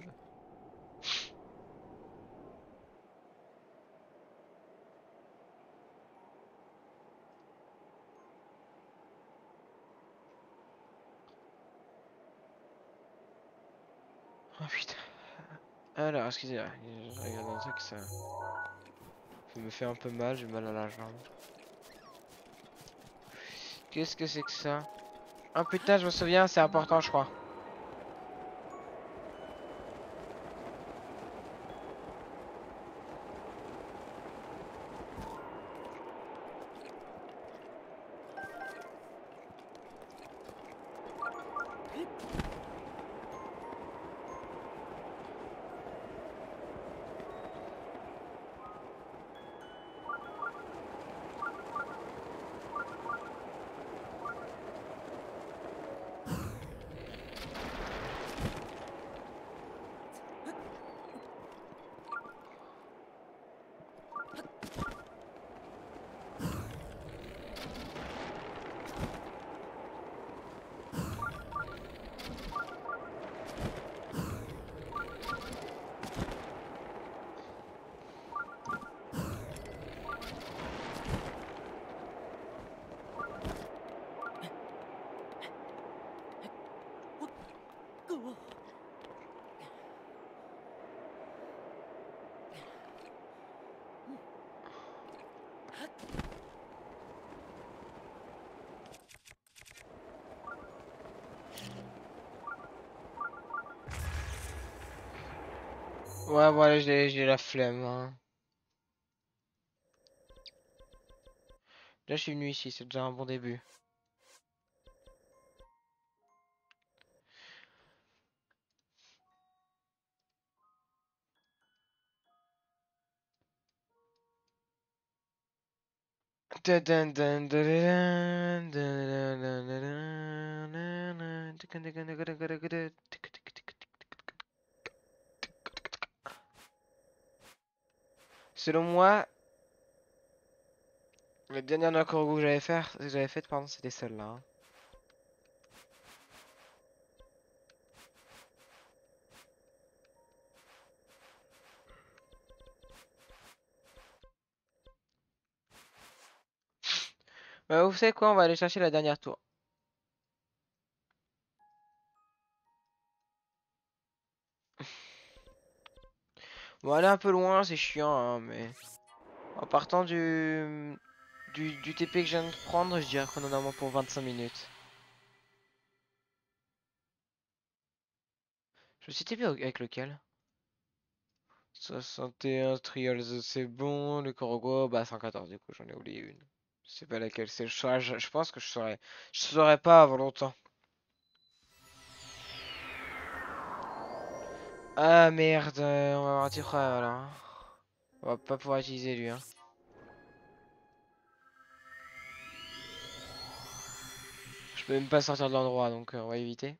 Oh putain. Alors, excusez-moi. Je regarde un truc, ça me fait un peu mal. J'ai mal à la jambe. Qu'est-ce que c'est que ça? Ah putain, je me souviens, c'est important, je crois. Ouais, voilà, j'ai la flemme, hein. Là, je suis venu ici, c'est déjà un bon début. Selon moi, Les dernières Nakorogu que j'avais faites, pardon, c'était celle-là, hein. Bah, vous savez quoi, on va aller chercher la dernière tour. Bon, aller un peu loin, c'est chiant, hein, mais... En partant du TP que je viens de prendre, je dirais qu'on en a moins pour 25 minutes. Je me suis TP avec lequel? 61 trials, c'est bon. Le Korogo, bah 114 du coup, j'en ai oublié une. Je sais pas laquelle c'est. Je pense que je saurais. Je saurais pas avant longtemps. Ah merde, on va avoir un tir là. On va pas pouvoir utiliser lui, hein. Je peux même pas sortir de l'endroit, donc on va éviter.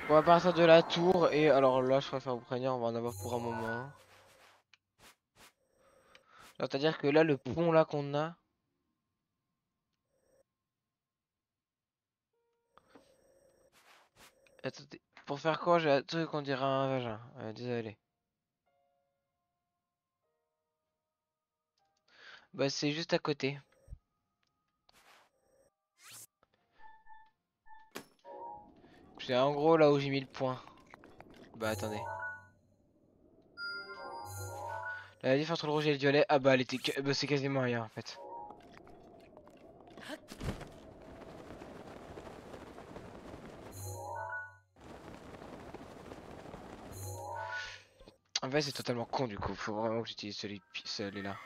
On va partir de la tour et alors là je préfère vous prévenir, on va en avoir pour un moment, hein. C'est-à-dire que là le pont là qu'on a. Attendez, pour faire quoi j'ai un truc qu'on dirait un vagin. Désolé. Bah c'est juste à côté. C'est en gros là où j'ai mis le point. Bah attendez. La diff entre le rouge et le violet, ah bah elle était bah, c'est quasiment rien en fait. En fait c'est totalement con du coup, faut vraiment que j'utilise celui-là.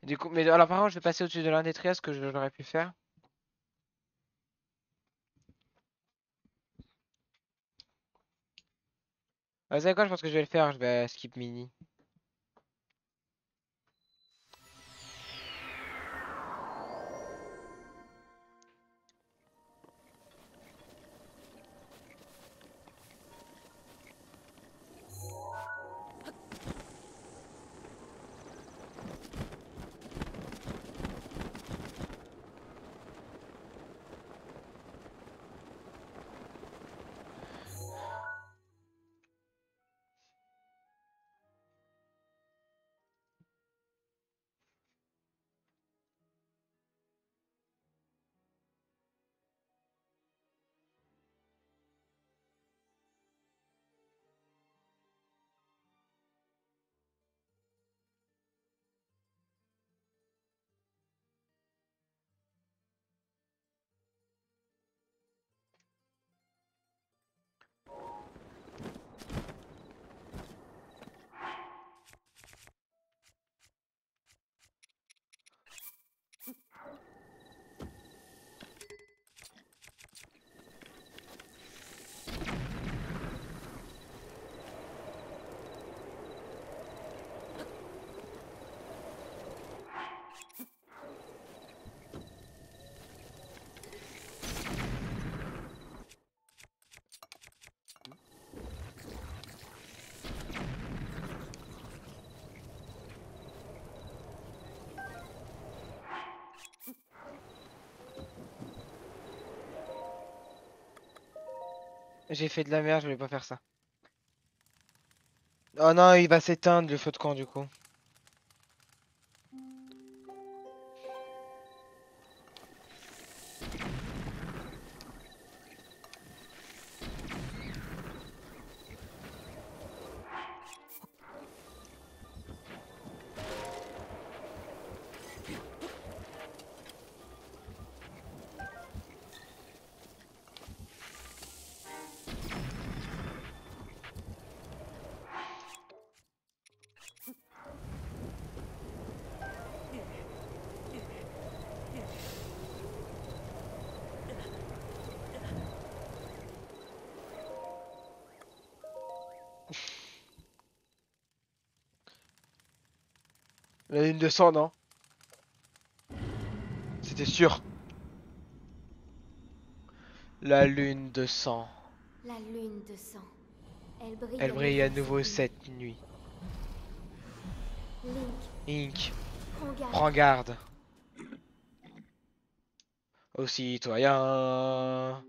Du coup, mais alors par contre je vais passer au-dessus de l'un des trias que j'aurais pu faire. Ah, vous savez quoi, je pense que je vais le faire, je vais skip mini. J'ai fait de la merde, je voulais pas faire ça. Oh non, il va s'éteindre le feu de camp du coup. La lune de sang, non? C'était sûr. La lune de sang. La lune de sang. Elle brille Elle à brille à nouveau nouveau cette cette nuit. nuit. Link, Ink, prends garde. prends garde. Aux citoyens,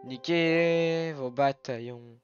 niquez vos bataillons.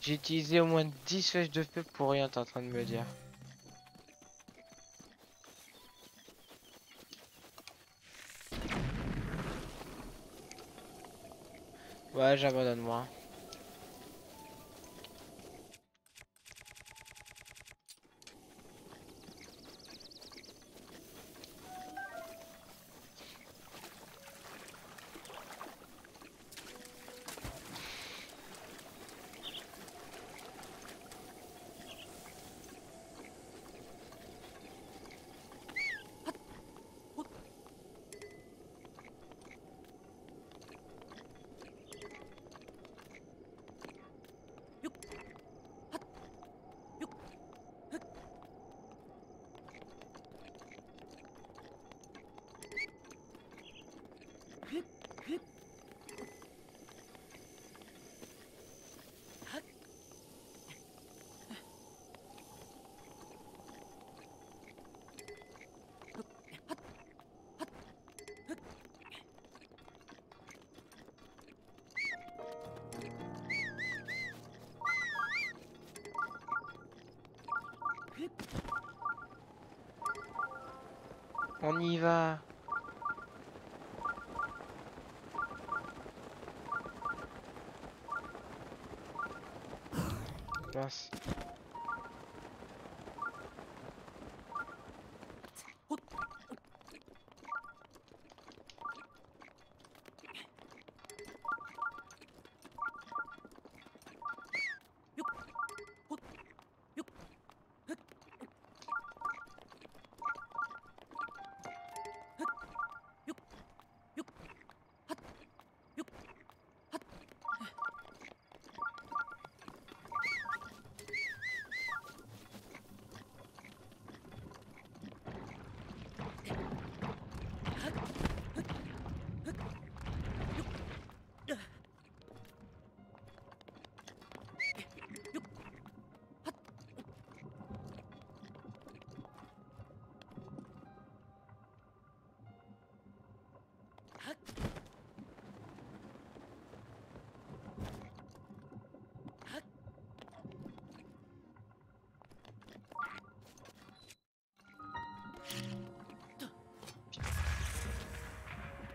J'ai utilisé au moins 10 flèches de feu pour rien, t'es en train de me dire. Ouais, j'abandonne moi. On y va. Mince.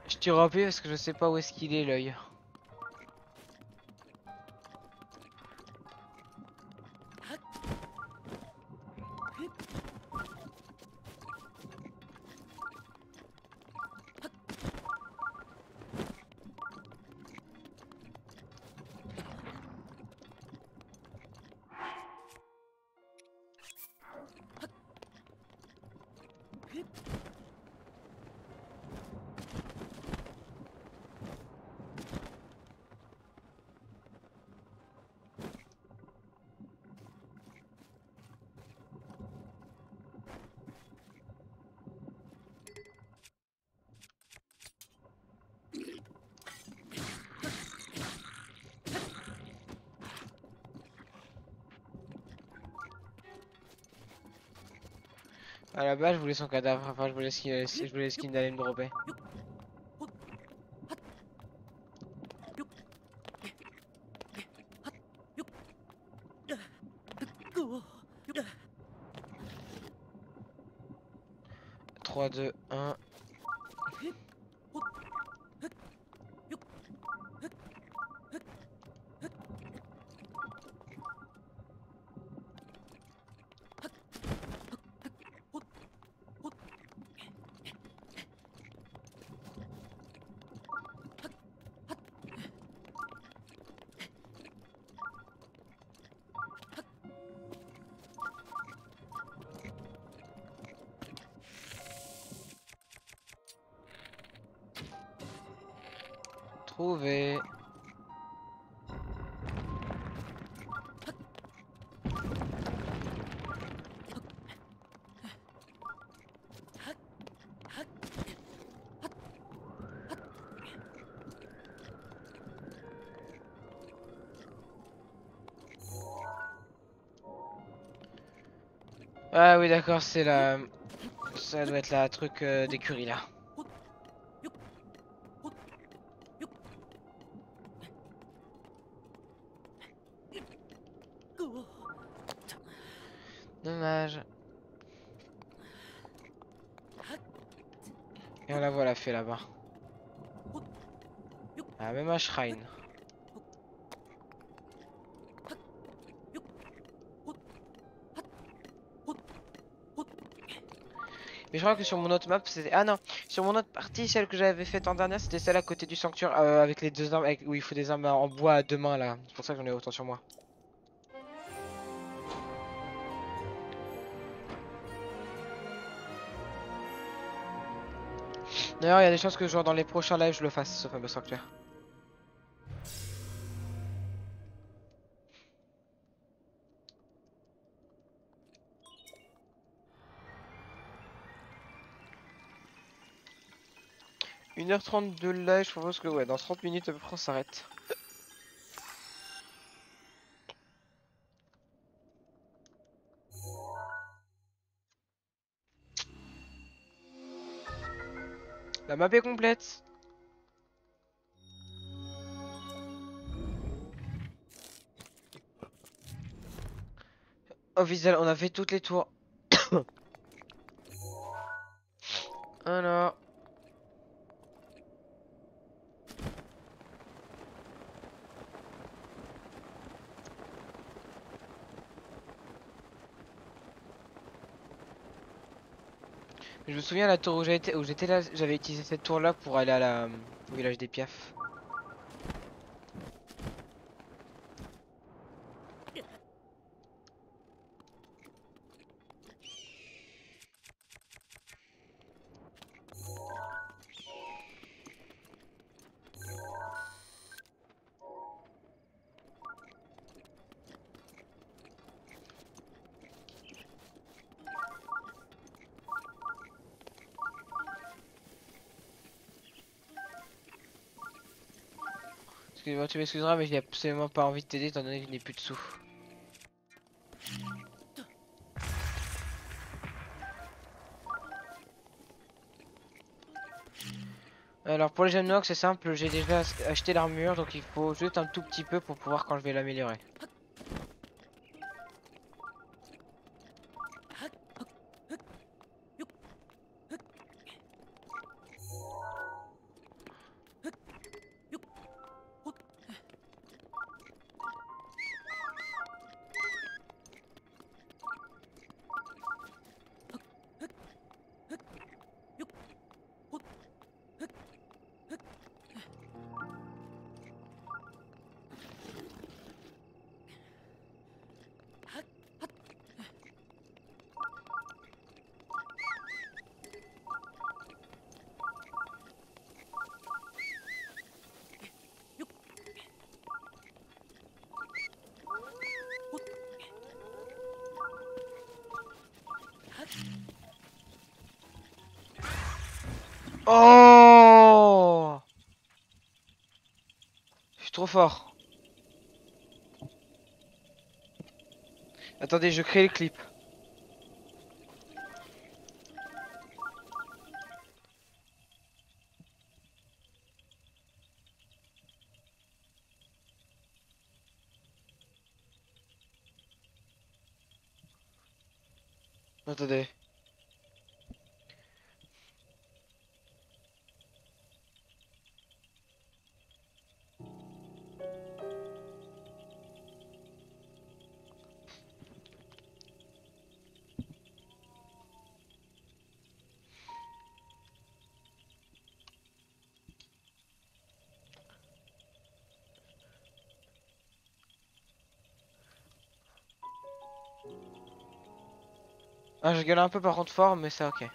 Je tire au pied parce que je sais pas où est-ce qu'il est l'œil. À la base, je voulais son cadavre. Enfin, je voulais ce qu'il allait me dropper. Trois, deux, un. Trouvé. Ah oui d'accord, c'est la... Ça doit être la truc d'écurie là. Dommage. Et on la voit la fée là-bas. Ah même un shrine. Mais je crois que sur mon autre map c'était... Ah non, sur mon autre partie, celle que j'avais faite en dernière, c'était celle à côté du sanctuaire avec les deux armes, où il faut des armes en bois à deux mains là. C'est pour ça que j'en ai autant sur moi. D'ailleurs, il y a des chances que genre dans les prochains lives je le fasse, ce fameux sanctuaire. « 1h30 de live, je propose que ouais, dans 30 minutes à peu près on s'arrête. La map est complète. Officiel, on a fait toutes les tours. Alors. Je me souviens la tour où j'étais là, j'avais utilisé cette tour là pour aller à la au village des Piafs. Excuse-moi, tu m'excuseras, mais j'ai absolument pas envie de t'aider étant donné que je n'ai plus de sous. Alors pour les gemmes nox c'est simple, j'ai déjà acheté l'armure donc il faut juste un tout petit peu pour pouvoir quand je vais l'améliorer. Oh, je suis trop fort. Attendez, je crée le clip. Attendez. Ah, je gueule un peu par contre fort, mais c'est ok.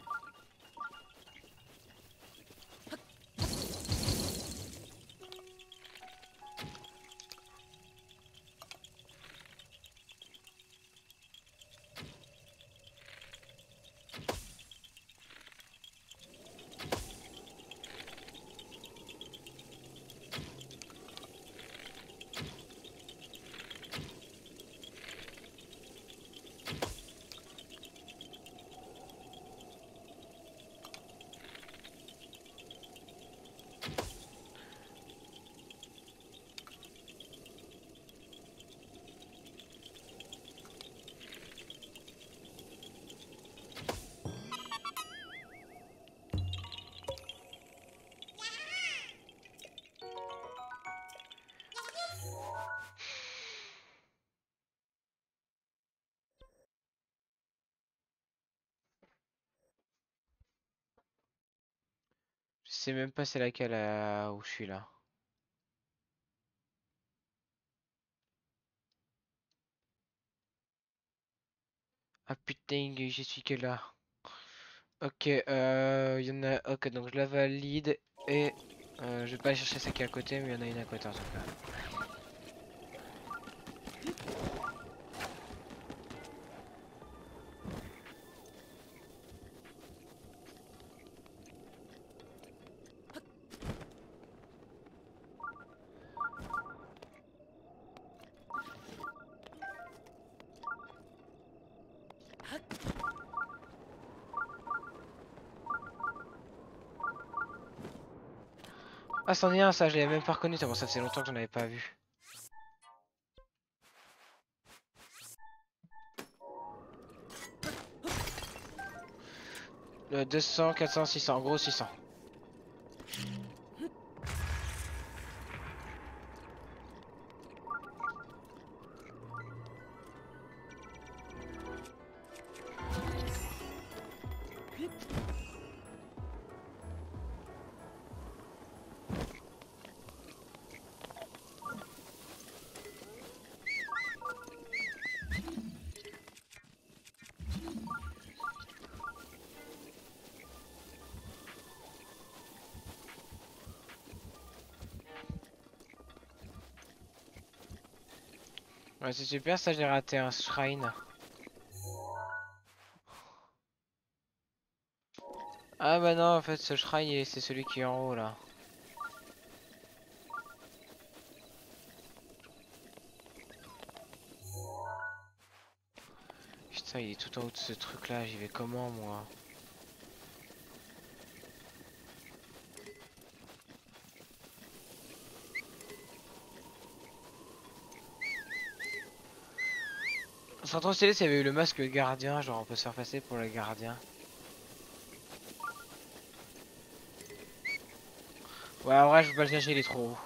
sais même pas c'est laquelle où je suis là. Ah putain, j'y suis que là. Ok, il y en a. Ok, donc je la valide et je vais pas aller chercher celle qui est à côté, mais il y en a une à côté en tout cas. Ah, c'en est un, ça, je l'avais même pas reconnu, tellement ça faisait longtemps que j'en avais pas vu. Le 200, 400, 600, en gros 600. Ouais, c'est super, ça, j'ai raté un shrine. Ah bah non, en fait, ce shrine, c'est celui qui est en haut là. Putain, il est tout en haut de ce truc là, j'y vais comment moi? Ce serait trop stylé s'il y avait eu le masque gardien, genre on peut se faire passer pour le gardien. Ouais, en vrai, je veux pas le chercher, il est trop haut.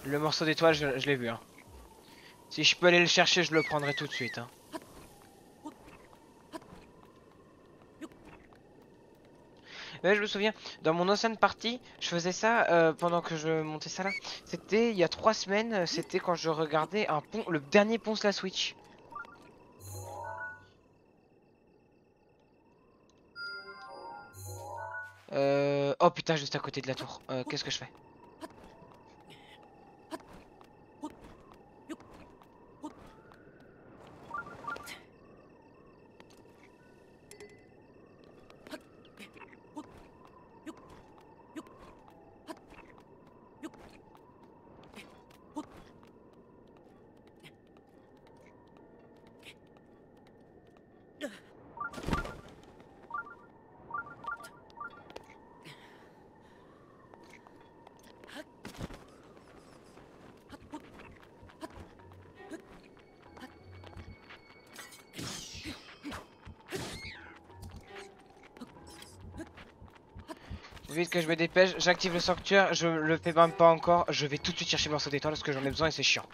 Le morceau d'étoile, je l'ai vu, hein. Si je peux aller le chercher, je le prendrai tout de suite, hein. Ouais, je me souviens, dans mon ancienne partie, je faisais ça pendant que je montais ça là. C'était il y a 3 semaines, c'était quand je regardais un pont, le dernier pont la Switch. Oh putain, juste à côté de la tour. Qu'est-ce que je fais? Vite que je me dépêche, j'active le sanctuaire, je le fais même pas encore, je vais tout de suite chercher le morceau d'étoile parce que j'en ai besoin et c'est chiant.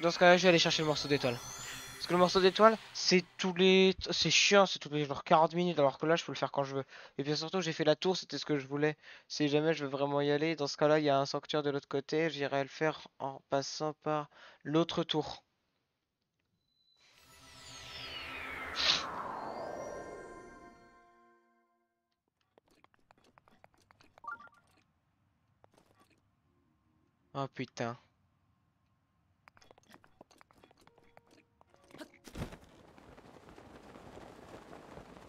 Dans ce cas-là, je vais aller chercher le morceau d'étoile. Parce que le morceau d'étoile, c'est tous les... C'est chiant, c'est tous les genre 40 minutes, alors que là, je peux le faire quand je veux. Et bien surtout, j'ai fait la tour, c'était ce que je voulais. Si jamais je veux vraiment y aller, dans ce cas-là, il y a un sanctuaire de l'autre côté, j'irai le faire en passant par l'autre tour. Oh putain.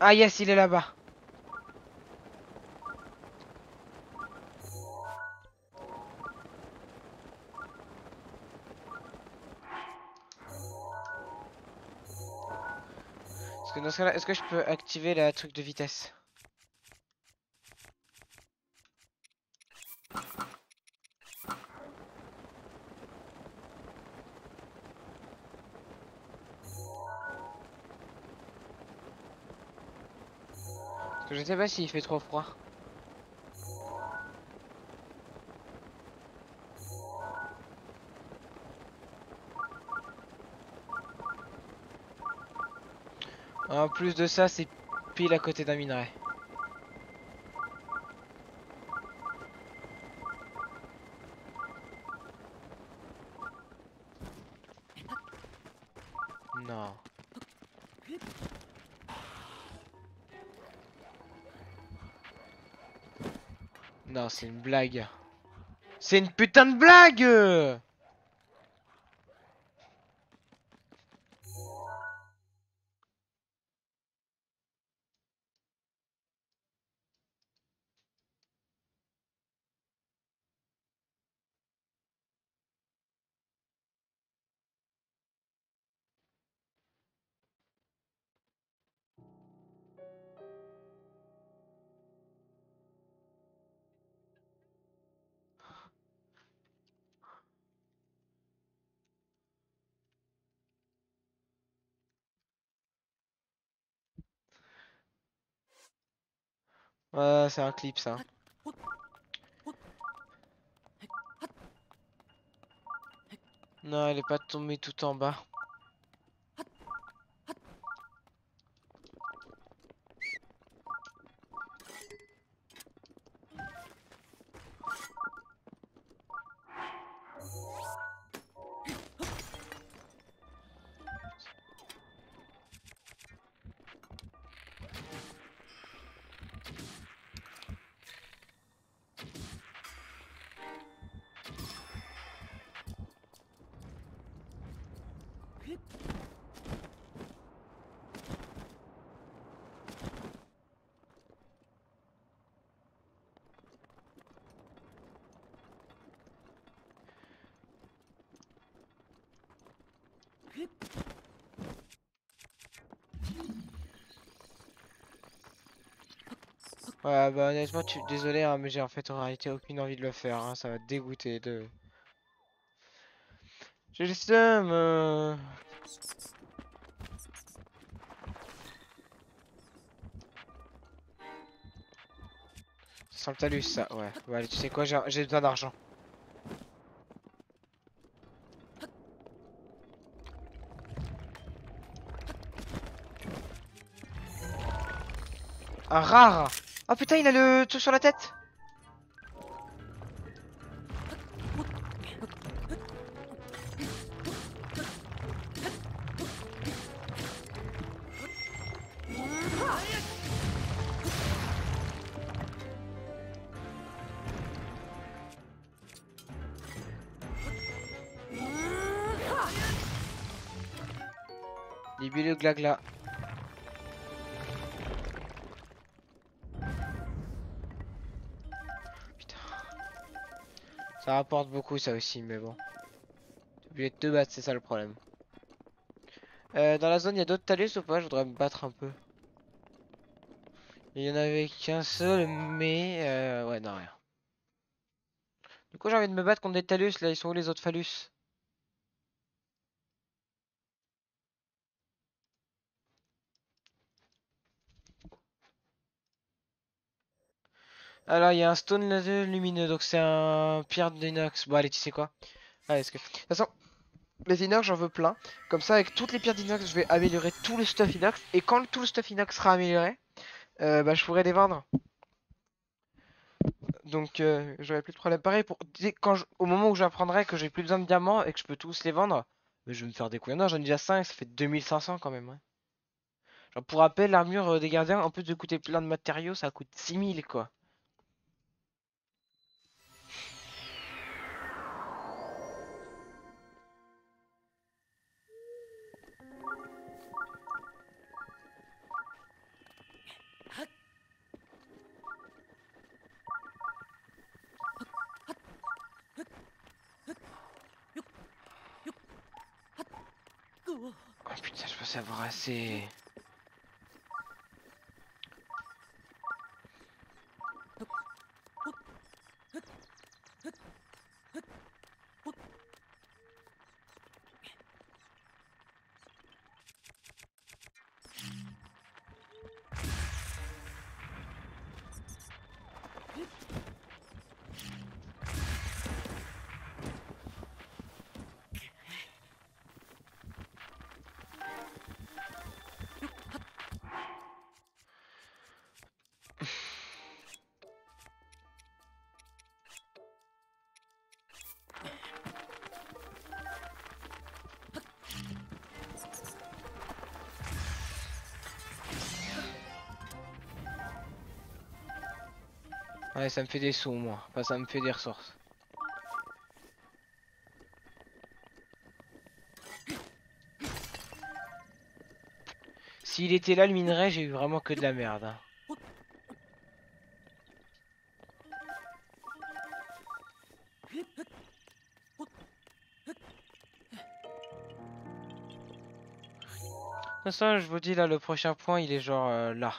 Ah yes, il est là-bas. Parce que dans ce cas-là, est-ce que je peux activer la truc de vitesse? Parce que je sais pas s'il fait trop froid. En plus de ça, c'est pile à côté d'un minerai. Non. Non, c'est une blague. C'est une putain de blague! Ouais, c'est un clip ça. Non, elle est pas tombée tout en bas. Ouais, bah honnêtement, désolé, hein, mais j'ai en fait en réalité aucune envie de le faire. Hein, ça va te dégoûter de. J'ai le seum. Ça sent le talus, ça. Ouais. Bon, allez, tu sais quoi, j'ai besoin d'argent. Un rare. Oh putain, il a le truc sur la tête. Les glagla. Putain. Ça rapporte beaucoup ça aussi, mais bon. T'es obligé de te battre, c'est ça le problème. Dans la zone, il y a d'autres talus ou pas? Je voudrais me battre un peu. Il y en avait qu'un seul, mais ouais, non, rien. Du coup, j'ai envie de me battre contre des talus. Là, ils sont où les autres phallus? Alors, il y a un stone laser lumineux, donc c'est un pierre d'inox. Bon, allez, tu sais quoi? Allez, est-ce que. De toute façon, les inox, j'en veux plein. Comme ça, avec toutes les pierres d'inox, je vais améliorer tout le stuff inox. Et quand tout le stuff inox sera amélioré, bah, je pourrai les vendre. Donc, j'aurai plus de problème. Pareil, au moment où j'apprendrai que j'ai plus besoin de diamants et que je peux tous les vendre, bah, je vais me faire des couilles. Non, j'en ai déjà 5, ça fait 2500 quand même. Ouais. Genre, pour rappel, l'armure des gardiens, en plus de coûter plein de matériaux, ça coûte 6000 quoi. Oh putain, je pensais avoir assez. Ouais, ça me fait des sous, moi. Enfin, ça me fait des ressources. S'il était là, le minerai, j'ai eu vraiment que de la merde, hein. De toute façon, je vous dis, là, le prochain point, il est genre là.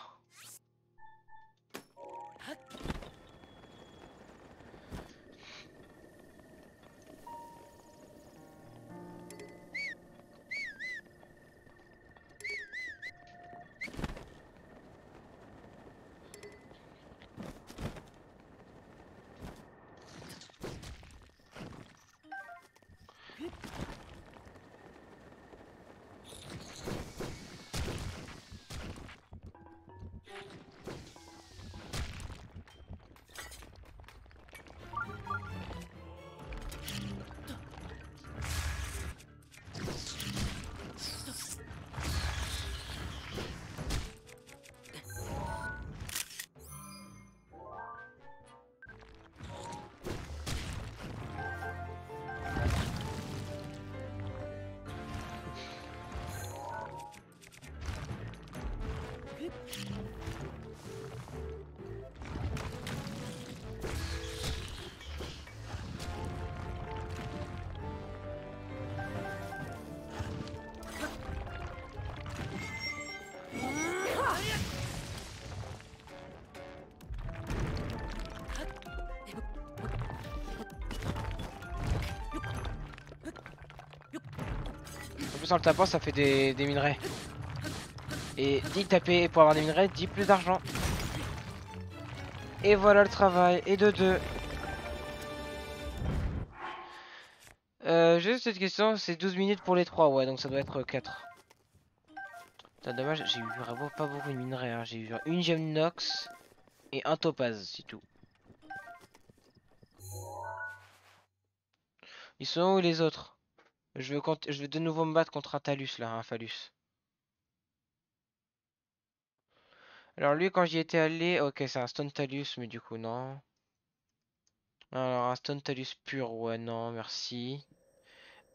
En plus, en le tapant, ça fait des minerais. Et dit taper pour avoir des minerais, dit plus d'argent. Et voilà le travail. Et de deux. Juste cette question, c'est 12 minutes pour les trois, ouais, donc ça doit être 4. Putain, dommage, j'ai eu vraiment pas beaucoup de minerais, hein. J'ai eu genre une gemme nox et un topaz, c'est tout. Ils sont où les autres? Je vais de nouveau me battre contre un Talus là, un Phallus. Alors lui, quand j'y étais allé, ok, c'est un Stone Talus, mais du coup, non. Alors, un Stone Talus pur, ouais, non, merci.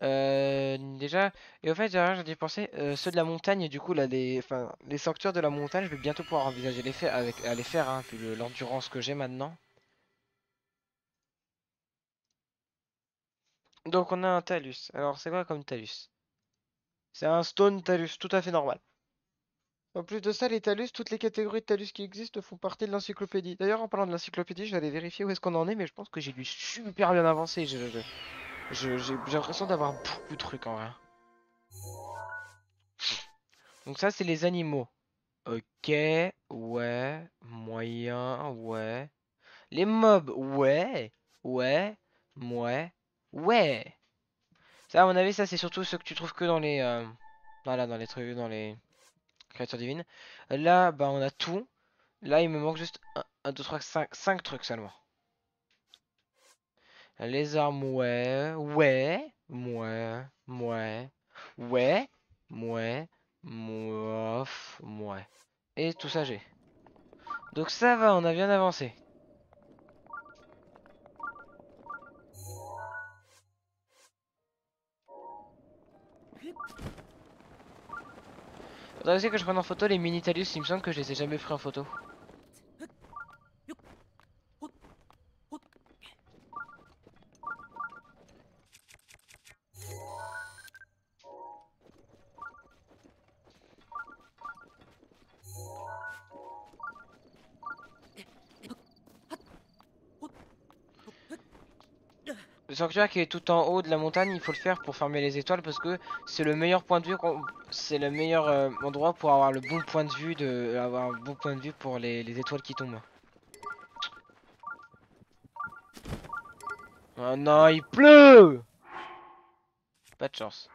Déjà, et au fait, j'ai dû penser, ceux de la montagne, du coup, là, enfin, les sanctuaires de la montagne, je vais bientôt pouvoir envisager à les faire, hein, vu l'endurance que j'ai maintenant. Donc, on a un Talus. Alors, c'est quoi comme Talus? C'est un Stone Talus, tout à fait normal. En plus de ça, les Talus, toutes les catégories de Talus qui existent font partie de l'encyclopédie. D'ailleurs, en parlant de l'encyclopédie, je vais aller vérifier où est-ce qu'on en est, mais je pense que j'ai dû super bien avancer. J'ai l'impression d'avoir beaucoup de trucs en vrai. Donc ça, c'est les animaux. Ok, ouais, moyen, ouais. Les mobs, ouais, ouais, ouais, ouais. Ça, à mon avis, ça, c'est surtout ce que tu trouves que dans les... voilà, dans les trucs, dans les créatures divines. Là, bah, on a tout. Là, il me manque juste 1, 2, 3, 5 trucs seulement. Les armes, ouais, ouais, ouais, ouais, ouais, ouais, ouais. Et tout ça, j'ai. Donc ça va, on a bien avancé. Faudrait aussi que je prenne en photo les mini-talus, il me semble que je les ai jamais pris en photo. Le sanctuaire qui est tout en haut de la montagne, il faut le faire pour fermer les étoiles parce que c'est le meilleur point de vue, c'est le meilleur endroit pour avoir le bon point de vue avoir un bon point de vue pour les étoiles qui tombent. Oh non, il pleut! Pas de chance.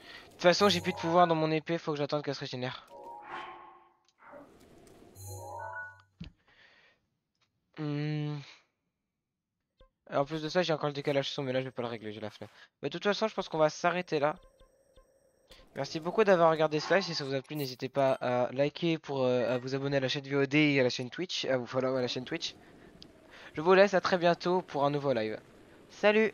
De toute façon, j'ai plus de pouvoir dans mon épée, faut que j'attende qu'elle se régénère. Hmm. En plus de ça, j'ai encore le décalage son, mais là je vais pas le régler, j'ai la flemme. Mais de toute façon, je pense qu'on va s'arrêter là. Merci beaucoup d'avoir regardé ce live. Si ça vous a plu, n'hésitez pas à liker pour à vous abonner à la chaîne VOD et à la chaîne Twitch, à vous follow à la chaîne Twitch. Je vous laisse à très bientôt pour un nouveau live. Salut!